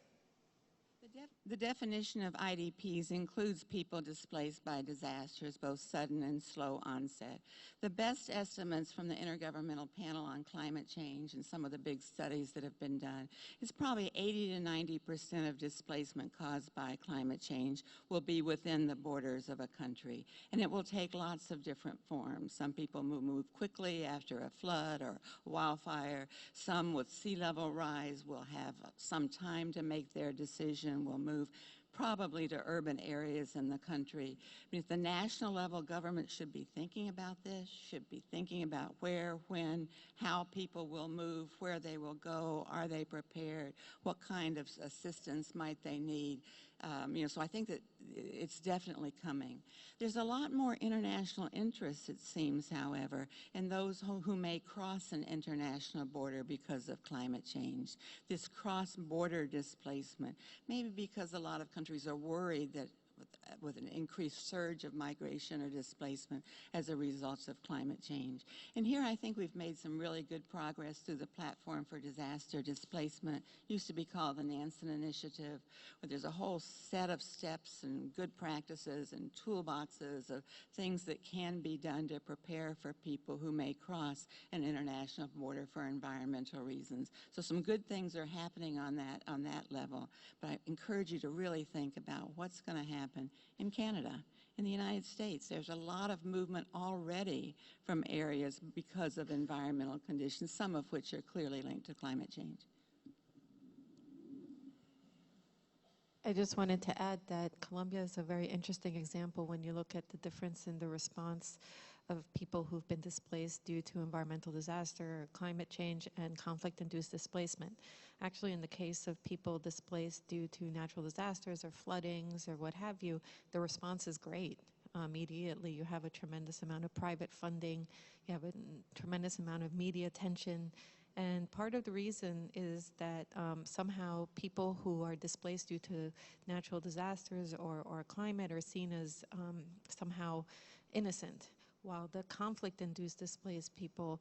The definition of IDPs includes people displaced by disasters, both sudden and slow onset. The best estimates from the Intergovernmental Panel on Climate Change and some of the big studies that have been done is probably 80 to 90% of displacement caused by climate change will be within the borders of a country. And it will take lots of different forms. Some people move quickly after a flood or wildfire. Some with sea level rise will have some time to make their decision, will move probably to urban areas in the country. I mean, at the national level, government should be thinking about this, should be thinking about where, when, how people will move, where they will go, are they prepared, what kind of assistance might they need. So I think that it's definitely coming. There's a lot more international interest, it seems, however, in those who may cross an international border because of climate change. This cross-border displacement, maybe because a lot of countries are worried that with an increased surge of migration or displacement as a result of climate change. And here I think we've made some really good progress through the Platform for Disaster Displacement, used to be called the Nansen Initiative, where there's a whole set of steps and good practices and toolboxes of things that can be done to prepare for people who may cross an international border for environmental reasons. So some good things are happening on that level, but I encourage you to really think about what's going to happen in Canada, in the United States. There's a lot of movement already from areas because of environmental conditions, some of which are clearly linked to climate change. I just wanted to add that Colombia is a very interesting example when you look at the difference in the response of people who've been displaced due to environmental disaster, climate change, and conflict-induced displacement. Actually, in the case of people displaced due to natural disasters or floodings or what have you, the response is great. Immediately, you have a tremendous amount of private funding, you have a tremendous amount of media attention, and part of the reason is that somehow people who are displaced due to natural disasters or climate are seen as somehow innocent, while the conflict-induced displaced people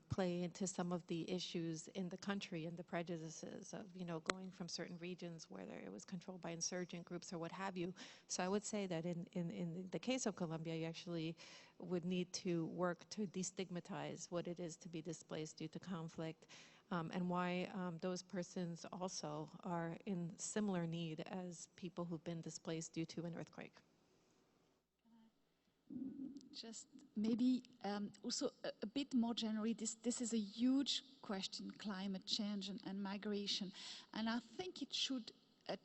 play into some of the issues in the country and the prejudices of, going from certain regions, whether it was controlled by insurgent groups or what have you. So I would say that in the case of Colombia, you actually would need to work to destigmatize what it is to be displaced due to conflict, and why those persons also are in similar need as people who've been displaced due to an earthquake. just maybe also a bit more generally, this is a huge question, climate change and migration. And I think it should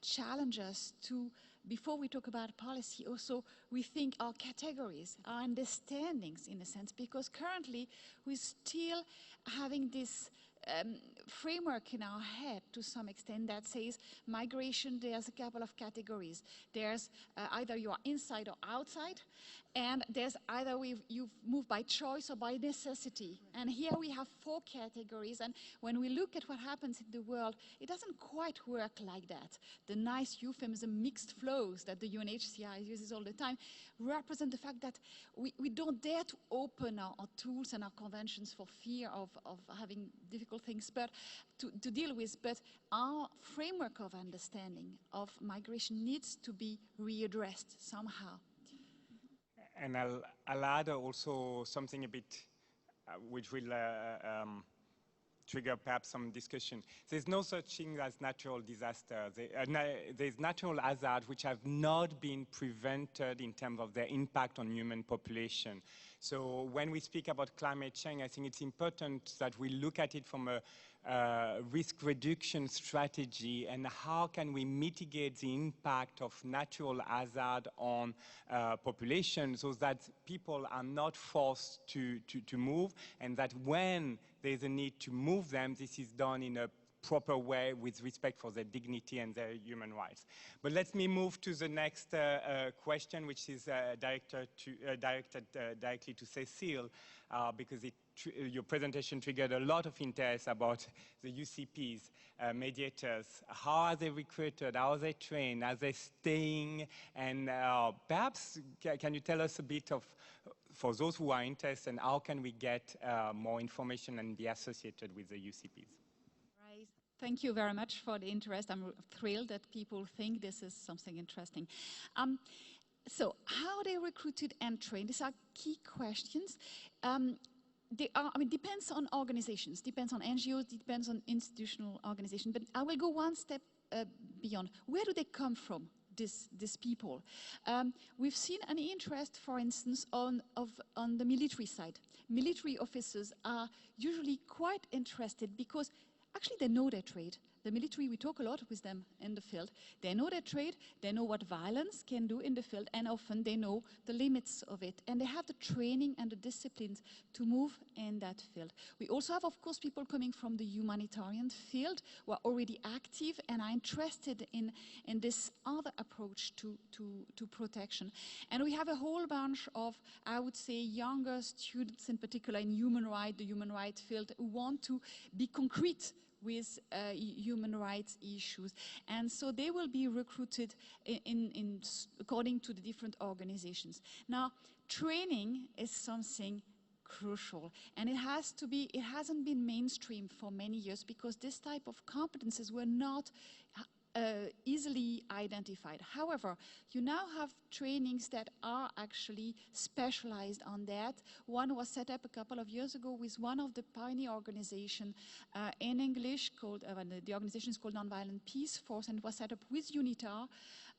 challenge us to, before we talk about policy, also rethink our categories, our understandings in a sense, because currently we're still having this framework in our head to some extent that says migration, there's a couple of categories. There's either you are inside or outside, and there's either you've moved by choice or by necessity. And here we have 4 categories, and when we look at what happens in the world, it doesn't quite work like that. The nice euphemism mixed flows that the UNHCR uses all the time represent the fact that we don't dare to open our tools and our conventions for fear of having difficult things but to deal with, but our framework of understanding of migration needs to be readdressed somehow. And I'll add also something a bit which will trigger perhaps some discussion. There's no such thing as natural disaster. There's natural hazards which have not been prevented in terms of their impact on human population. So when we speak about climate change, I think it's important that we look at it from a risk reduction strategy and how can we mitigate the impact of natural hazard on population so that people are not forced to move, and that when there's a need to move them, this is done in a proper way with respect for their dignity and their human rights. But let me move to the next question, which is directed directly to Cécile, because your presentation triggered a lot of interest about the UCPs, mediators. How are they recruited? How are they trained? Are they staying? And perhaps can you tell us a bit of, for those who are interested, and how can we get more information and be associated with the UCPs? Right. Thank you very much for the interest. I'm thrilled that people think this is something interesting. So how they recruited and trained, these are key questions. Depends on organizations, depends on NGOs, depends on institutional organizations, but I will go one step beyond. Where do they come from, these people? We've seen an interest, for instance, on the military side. Military officers are usually quite interested because actually they know their trade. The military, we talk a lot with them in the field. They know their trade, they know what violence can do in the field, and often they know the limits of it. And they have the training and the disciplines to move in that field. We also have, of course, people coming from the humanitarian field who are already active and are interested in this other approach to protection. And we have a whole bunch of, I would say, younger students, in particular in human rights, the human rights field, who want to be concrete with human rights issues. And so they will be recruited according to the different organizations. Now, training is something crucial, and it hasn't been mainstream for many years because this type of competences were not easily identified. However, you now have trainings that are actually specialized on that. One was set up a couple of years ago with one of the pioneer organizations in English called, the organization is called Nonviolent Peace Force, and it was set up with UNITAR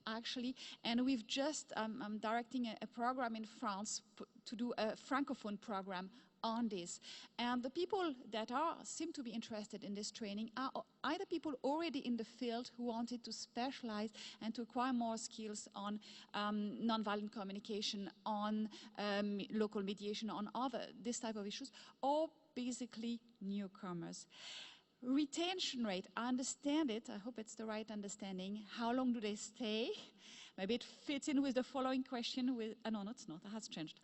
actually, and we've just, I'm directing a program in France to do a Francophone program on this. And the people that seem to be interested in this training are either people already in the field who wanted to specialize and to acquire more skills on nonviolent communication, on local mediation, on this type of issues, or basically newcomers. Retention rate, I understand it, I hope it's the right understanding. How long do they stay? Maybe it fits in with the following question with, no, it's not, it has changed.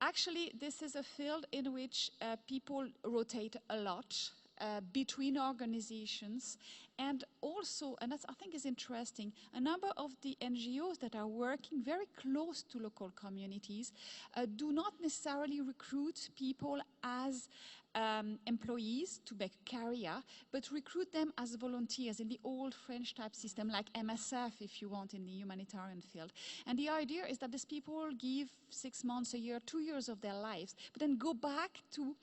Actually, this is a field in which people rotate a lot between organizations, and also, and that's I think is interesting, a number of the NGOs that are working very close to local communities do not necessarily recruit people as employees to make a career, but recruit them as volunteers in the old French type system, like MSF, if you want, in the humanitarian field. And the idea is that these people give 6 months, a year, 2 years of their lives, but then go back to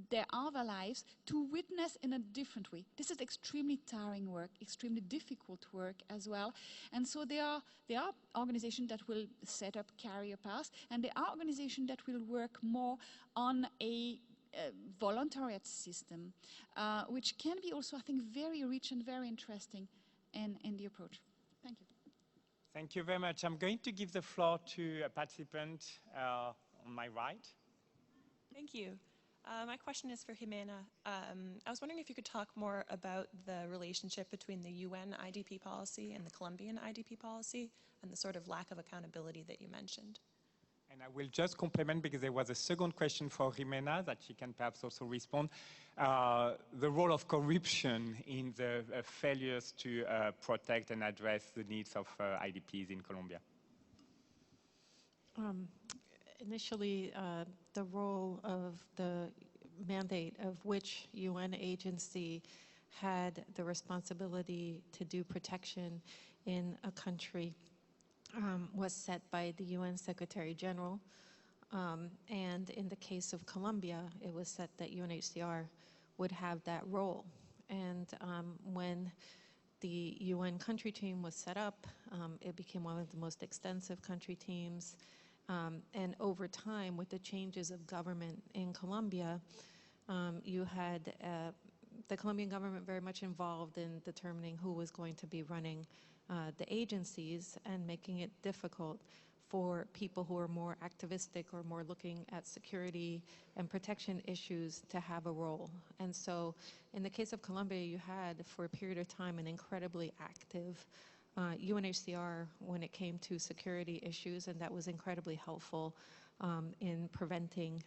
their other lives to witness in a different way. This is extremely tiring work, extremely difficult work as well. And so there are organizations that will set up career paths, and there are organizations that will work more on a voluntariat system, which can be also, I think, very rich and very interesting in the approach. Thank you. Thank you very much. I'm going to give the floor to a participant on my right. Thank you. My question is for Jimena. I was wondering if you could talk more about the relationship between the UN IDP policy and the Colombian IDP policy and the sort of lack of accountability that you mentioned. And I will just complement, because there was a second question for Jimena that she can perhaps also respond. The role of corruption in the failures to protect and address the needs of IDPs in Colombia. Initially, the role of the mandate of which UN agency had the responsibility to do protection in a country was set by the UN Secretary General. And in the case of Colombia, it was set that UNHCR would have that role. And when the UN country team was set up, it became one of the most extensive country teams. And over time, with the changes of government in Colombia, you had the Colombian government very much involved in determining who was going to be running the agencies and making it difficult for people who are more activistic or more looking at security and protection issues to have a role. And so in the case of Colombia, you had for a period of time an incredibly active UNHCR when it came to security issues, and that was incredibly helpful in preventing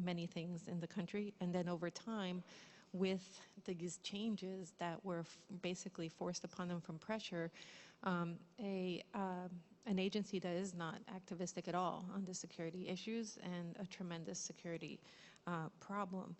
many things in the country. And then over time, with these changes that were basically forced upon them from pressure, an agency that is not activistic at all on the security issues and a tremendous security problem.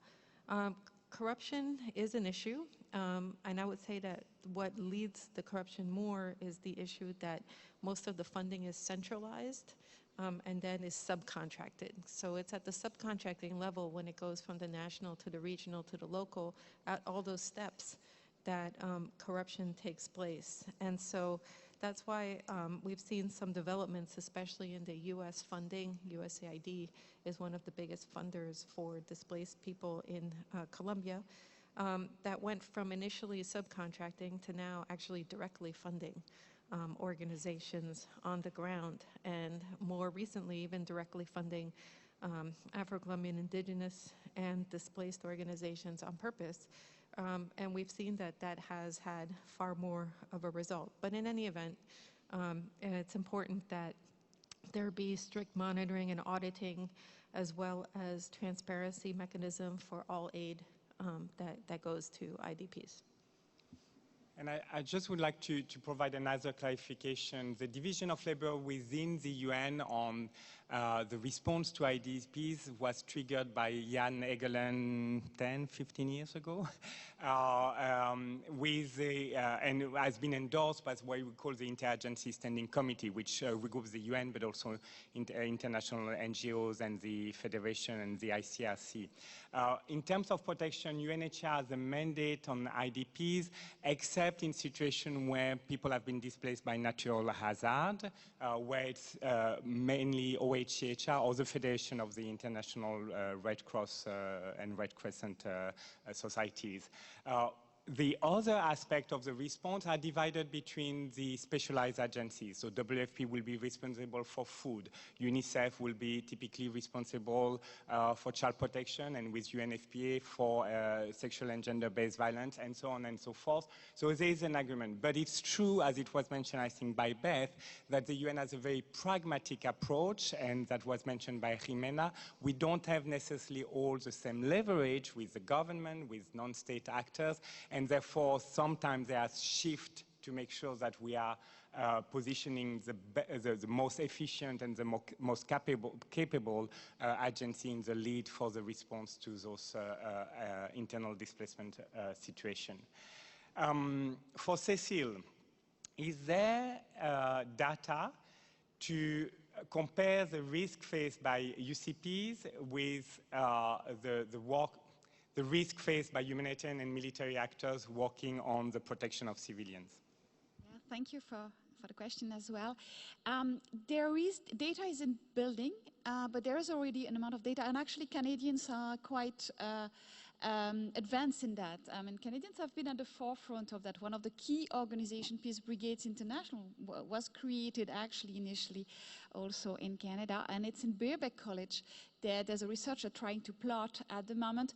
Corruption is an issue, and I would say that what leads the corruption more is the issue that most of the funding is centralized and then is subcontracted. So it's at the subcontracting level when it goes from the national to the regional to the local, at all those steps that corruption takes place. And so that's why we've seen some developments, especially in the U.S. funding. USAID is one of the biggest funders for displaced people in Colombia. That went from initially subcontracting to now actually directly funding organizations on the ground, and more recently even directly funding Afro-Colombian indigenous and displaced organizations on purpose. And we've seen that that has had far more of a result. But in any event, it's important that there be strict monitoring and auditing, as well as transparency mechanism for all aid that goes to IDPs. And I just would like to provide another clarification. The division of labor within the UN on the response to IDPs was triggered by Jan Egeland 10, 15 years ago, and has been endorsed by what we call the Interagency Standing Committee, which regroups the UN, but also international NGOs and the Federation and the ICRC. In terms of protection, UNHCR has a mandate on IDPs, except in situations where people have been displaced by natural hazard, where it's mainly OHCHR or the Federation of the International Red Cross and Red Crescent societies. The other aspect of the response are divided between the specialized agencies. So WFP will be responsible for food. UNICEF will be typically responsible for child protection, and with UNFPA for sexual and gender-based violence, and so on and so forth. So there is an agreement. But it's true, as it was mentioned, I think, by Beth, that the UN has a very pragmatic approach, and that was mentioned by Jimena. We don't have necessarily all the same leverage with the government, with non-state actors, and therefore sometimes there are shifts to make sure that we are positioning the most efficient and the most capable agency in the lead for the response to those internal displacement situations. For Cécile, is there data to compare the risk faced by UCPs with the work the risk faced by humanitarian and military actors working on the protection of civilians? Yeah, thank you for the question as well. Data is in building, but there is already an amount of data, and actually Canadians are quite advanced in that. Canadians have been at the forefront of that. One of the key organizations, Peace Brigades International, was created actually initially also in Canada, and it's in Birkbeck College. There's a researcher trying to plot at the moment,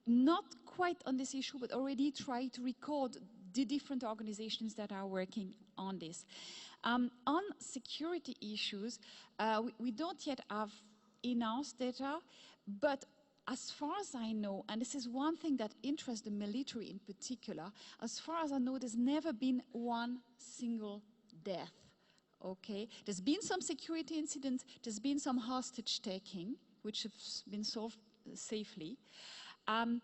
not quite on this issue, but already try to record the different organizations that are working on this. On security issues, we don't yet have enough data, but as far as I know, and this is one thing that interests the military in particular, as far as I know, there's never been one single death. Okay, there's been some security incidents, there's been some hostage taking, which has been solved safely. And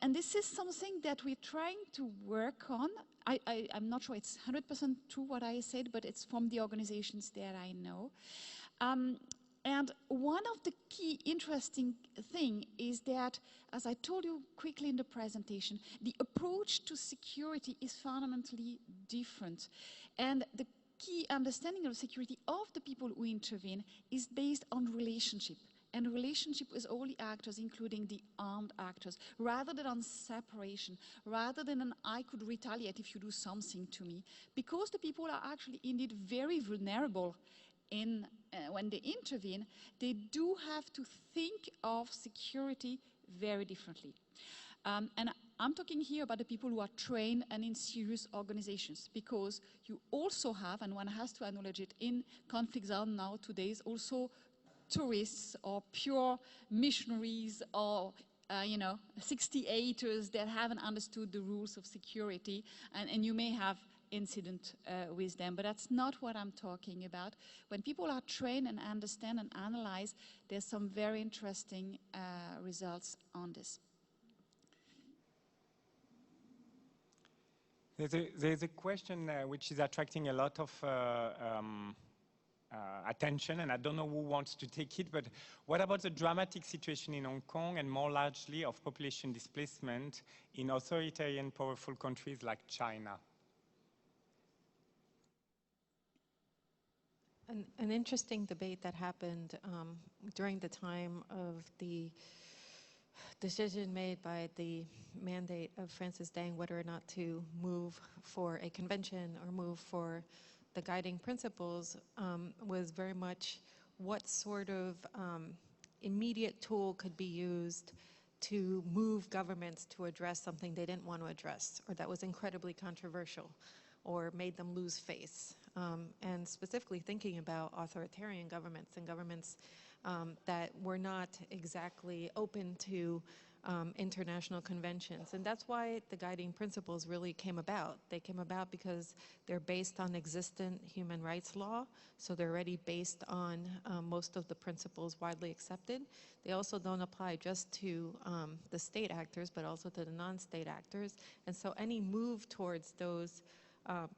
this is something that we're trying to work on. I'm not sure it's 100% true what I said, but it's from the organizations that I know. And one of the key interesting thing is that, as I told you quickly in the presentation, the approach to security is fundamentally different. And the key understanding of security of the people who intervene is based on relationship. And relationship with all the actors, including the armed actors, rather than on separation, rather than an I could retaliate if you do something to me. Because the people are actually indeed very vulnerable when they intervene, they do have to think of security very differently. And I'm talking here about the people who are trained and in serious organizations, because you also have, and one has to acknowledge it, in conflict zone nowadays, also tourists or pure missionaries or 68ers that haven't understood the rules of security, and you may have incident with them, but that's not what I'm talking about. When people are trained and understand and analyze, there's some very interesting results on this. There's a question which is attracting a lot of attention, and I don't know who wants to take it, but what about the dramatic situation in Hong Kong and more largely of population displacement in authoritarian, powerful countries like China? An interesting debate that happened during the time of the decision made by the mandate of Francis Deng whether or not to move for a convention or move for the guiding principles was very much what sort of immediate tool could be used to move governments to address something they didn't want to address, or that was incredibly controversial, or made them lose face. And specifically thinking about authoritarian governments and governments that were not exactly open to international conventions. And that's why the guiding principles really came about. They came about because they're based on existent human rights law, so they're already based on most of the principles widely accepted. They also don't apply just to the state actors, but also to the non-state actors. And so any move towards those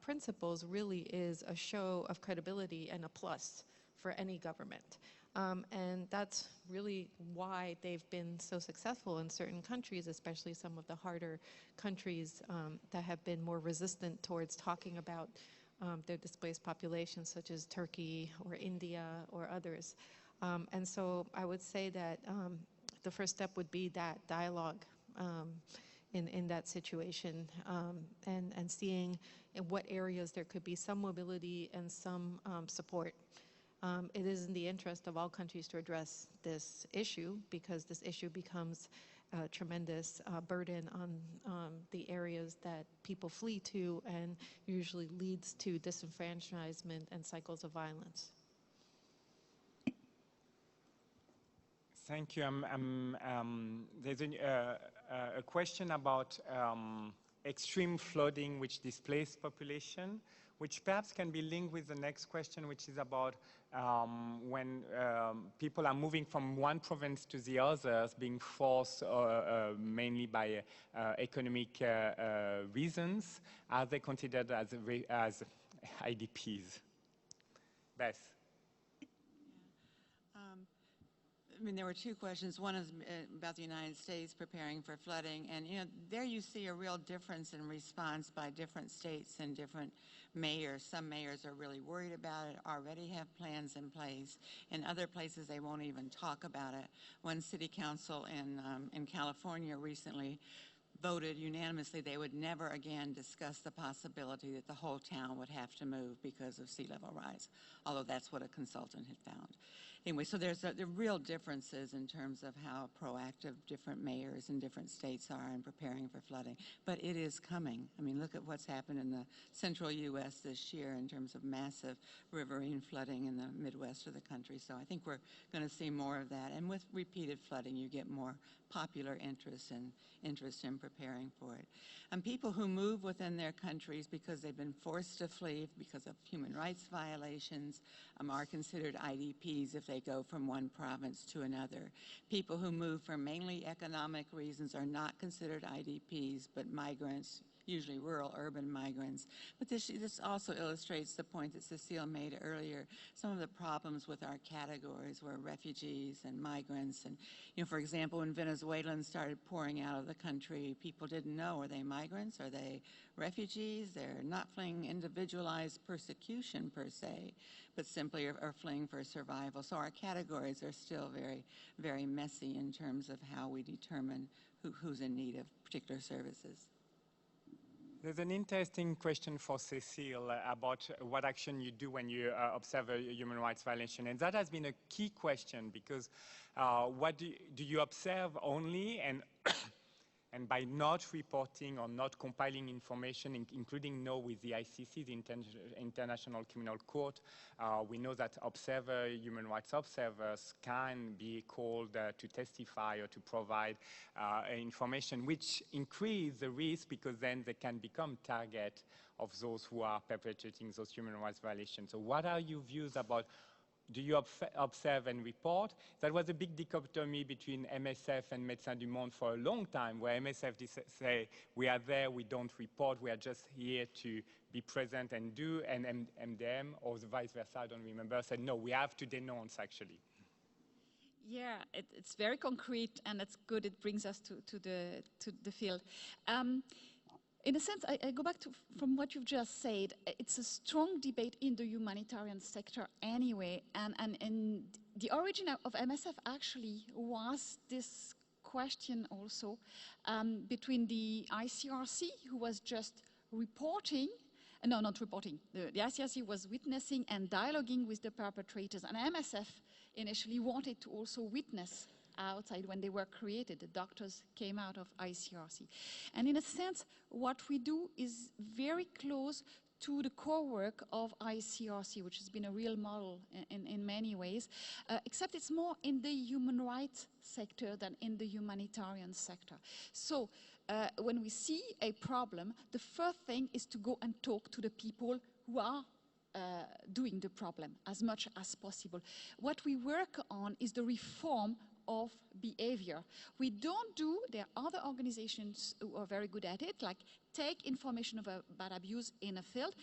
principles really is a show of credibility and a plus for any government. And that's really why they've been so successful in certain countries, especially some of the harder countries that have been more resistant towards talking about their displaced populations, such as Turkey or India or others. And so I would say that the first step would be that dialogue in that situation, and seeing in what areas there could be some mobility and some support. It is in the interest of all countries to address this issue, because this issue becomes a tremendous burden on the areas that people flee to, and usually leads to disenfranchisement and cycles of violence. Thank you. There's a question about extreme flooding which displaced population, which perhaps can be linked with the next question, which is about when people are moving from one province to the others, being forced mainly by economic reasons. Are they considered as IDPs? Beth? I mean, there were two questions. One is about the United States preparing for flooding. And, you know, there you see a real difference in response by different states and different mayors. Some mayors are really worried about it, already have plans in place. In other places, they won't even talk about it. One city council in California recently voted unanimously they would never again discuss the possibility that the whole town would have to move because of sea level rise, although that's what a consultant had found. Anyway, so there are real differences in terms of how proactive different mayors in different states are in preparing for flooding. But it is coming. I mean, look at what's happened in the central U.S. this year in terms of massive riverine flooding in the Midwest of the country. So I think we're going to see more of that. And with repeated flooding, you get more popular interest in preparing for it. And people who move within their countries because they've been forced to flee because of human rights violations are considered IDPs if they go from one province to another. People who move for mainly economic reasons are not considered IDPs, but migrants, usually rural urban migrants. But this also illustrates the point that Cecile made earlier, some of the problems with our categories were refugees and migrants. And, you know, for example, when Venezuelans started pouring out of the country, people didn't know, are they migrants? Are they refugees? They're not fleeing individualized persecution per se, but simply are fleeing for survival. So our categories are still very, very messy in terms of how we determine who's in need of particular services. There's an interesting question for Cecile about what action you do when you observe a human rights violation. And that has been a key question because what do you observe only and by not reporting or not compiling information, including now with the ICC, the International Criminal Court, we know that human rights observers can be called to testify or to provide information, which increase the risk because then they can become target of those who are perpetrating those human rights violations. So what are your views about, do you observe and report? That was a big dichotomy between MSF and Médecins du Monde for a long time, where MSF say, we are there, we don't report, we are just here to be present and do, and MDM, or the vice versa, I don't remember, said, no, we have to denounce, actually. Yeah, it's very concrete, and it's good. It brings us to the field. In a sense, I go back from what you've just said. It's a strong debate in the humanitarian sector anyway, and the origin of MSF actually was this question also between the ICRC, who was just reporting, no, not reporting, the ICRC was witnessing and dialoguing with the perpetrators, and MSF initially wanted to also witness outside when they were created. The doctors came out of ICRC. And in a sense, what we do is very close to the core work of ICRC, which has been a real model in many ways, except it's more in the human rights sector than in the humanitarian sector. So when we see a problem, the first thing is to go and talk to the people who are doing the problem as much as possible. What we work on is the reform of behavior. We don't do, there are other organizations who are very good at it, like take information about abuse in a field,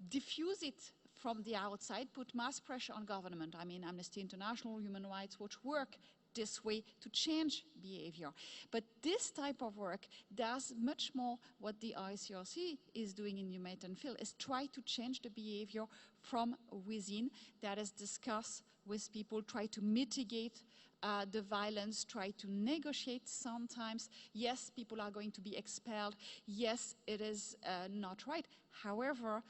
diffuse it from the outside, put mass pressure on government. I mean, Amnesty International, Human Rights Watch work this way to change behavior. But this type of work does much more what the ICRC is doing in the humanitarian field, is try to change the behavior from within, that is discuss with people, try to mitigate the violence, try to negotiate sometimes. Yes, people are going to be expelled. Yes, it is not right. However,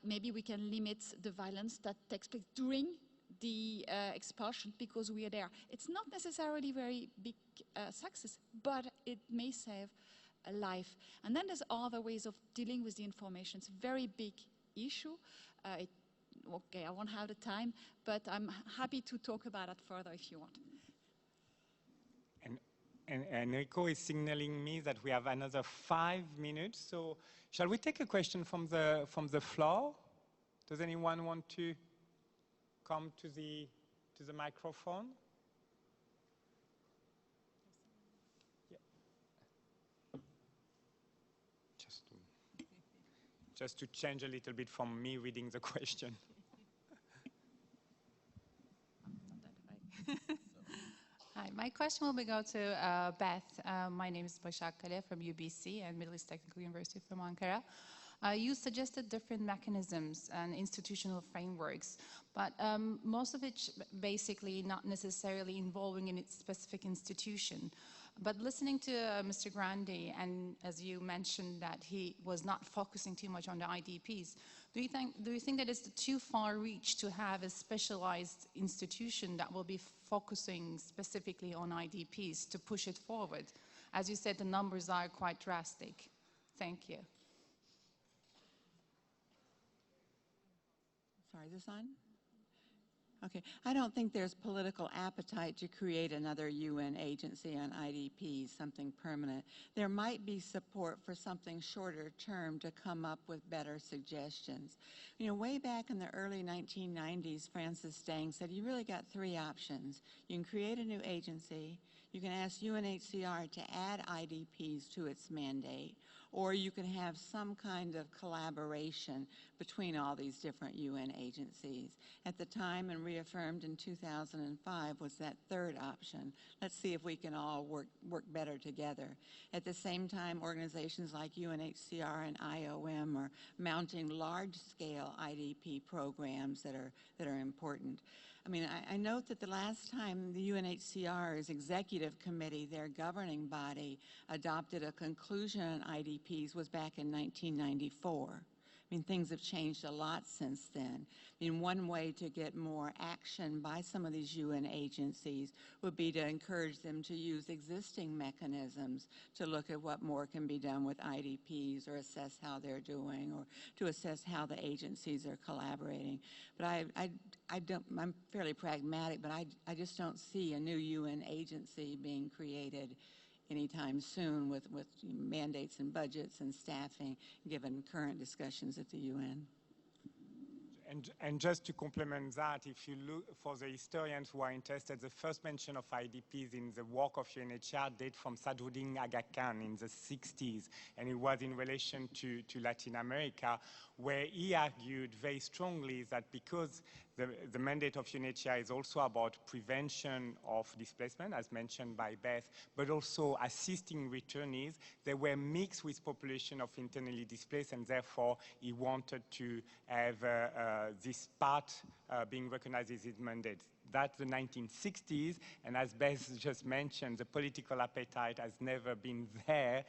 maybe we can limit the violence that takes place during the expulsion because we are there. It's not necessarily very big success, but it may save a life. And then there's other ways of dealing with the information. It's a very big issue. Okay, I won't have the time, but I'm happy to talk about it further if you want. And Enrico is signaling me that we have another 5 minutes. So shall we take a question from the floor? Does anyone want to come to the microphone? Yeah. Just to change a little bit from me reading the question. My question will go to Beth. My name is Başak Kale from UBC and Middle East Technical University from Ankara. You suggested different mechanisms and institutional frameworks, but most of it basically not necessarily involving in its specific institution. But listening to Mr. Grandi, and as you mentioned that he was not focusing too much on the IDPs, do you think that it's too far reach to have a specialized institution that will be focusing specifically on IDPs to push it forward? As you said, the numbers are quite drastic. Thank you. Sorry, is this on? Okay, I don't think there's political appetite to create another UN agency on IDPs, something permanent. There might be support for something shorter term to come up with better suggestions. You know, way back in the early 1990s, Francis Stang said, you really got three options. You can create a new agency, you can ask UNHCR to add IDPs to its mandate, or you can have some kind of collaboration between all these different UN agencies. At the time, and reaffirmed in 2005, was that third option. Let's see if we can all work better together. At the same time, organizations like UNHCR and IOM are mounting large-scale IDP programs that are important. I mean, I note that the last time the UNHCR's executive committee, their governing body, adopted a conclusion on IDPs was back in 1994. I mean, things have changed a lot since then. I mean, one way to get more action by some of these UN agencies would be to encourage them to use existing mechanisms to look at what more can be done with IDPs, or assess how they're doing, or to assess how the agencies are collaborating. But I'm fairly pragmatic, but I just don't see a new UN agency being created anytime soon with mandates and budgets and staffing, given current discussions at the UN. And just to complement that, if you look for the historians who are interested, the first mention of IDPs in the work of UNHCR date from Sadruddin Aga Khan in the 60s, and it was in relation to Latin America, where he argued very strongly that because the mandate of UNHCR is also about prevention of displacement, as mentioned by Beth, but also assisting returnees, they were mixed with population of internally displaced, and therefore he wanted to have this part being recognized as his mandate. That's the 1960s, and as Beth just mentioned, the political appetite has never been there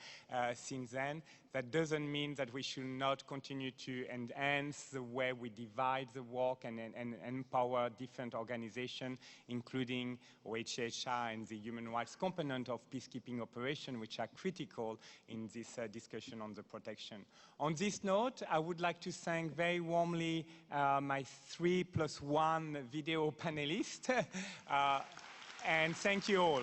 since then. That doesn't mean that we should not continue to enhance the way we divide the work and empower different organizations, including OHCHR and the human rights component of peacekeeping operation, which are critical in this discussion on the protection. On this note, I would like to thank very warmly my 3+1 video panelists, and thank you all.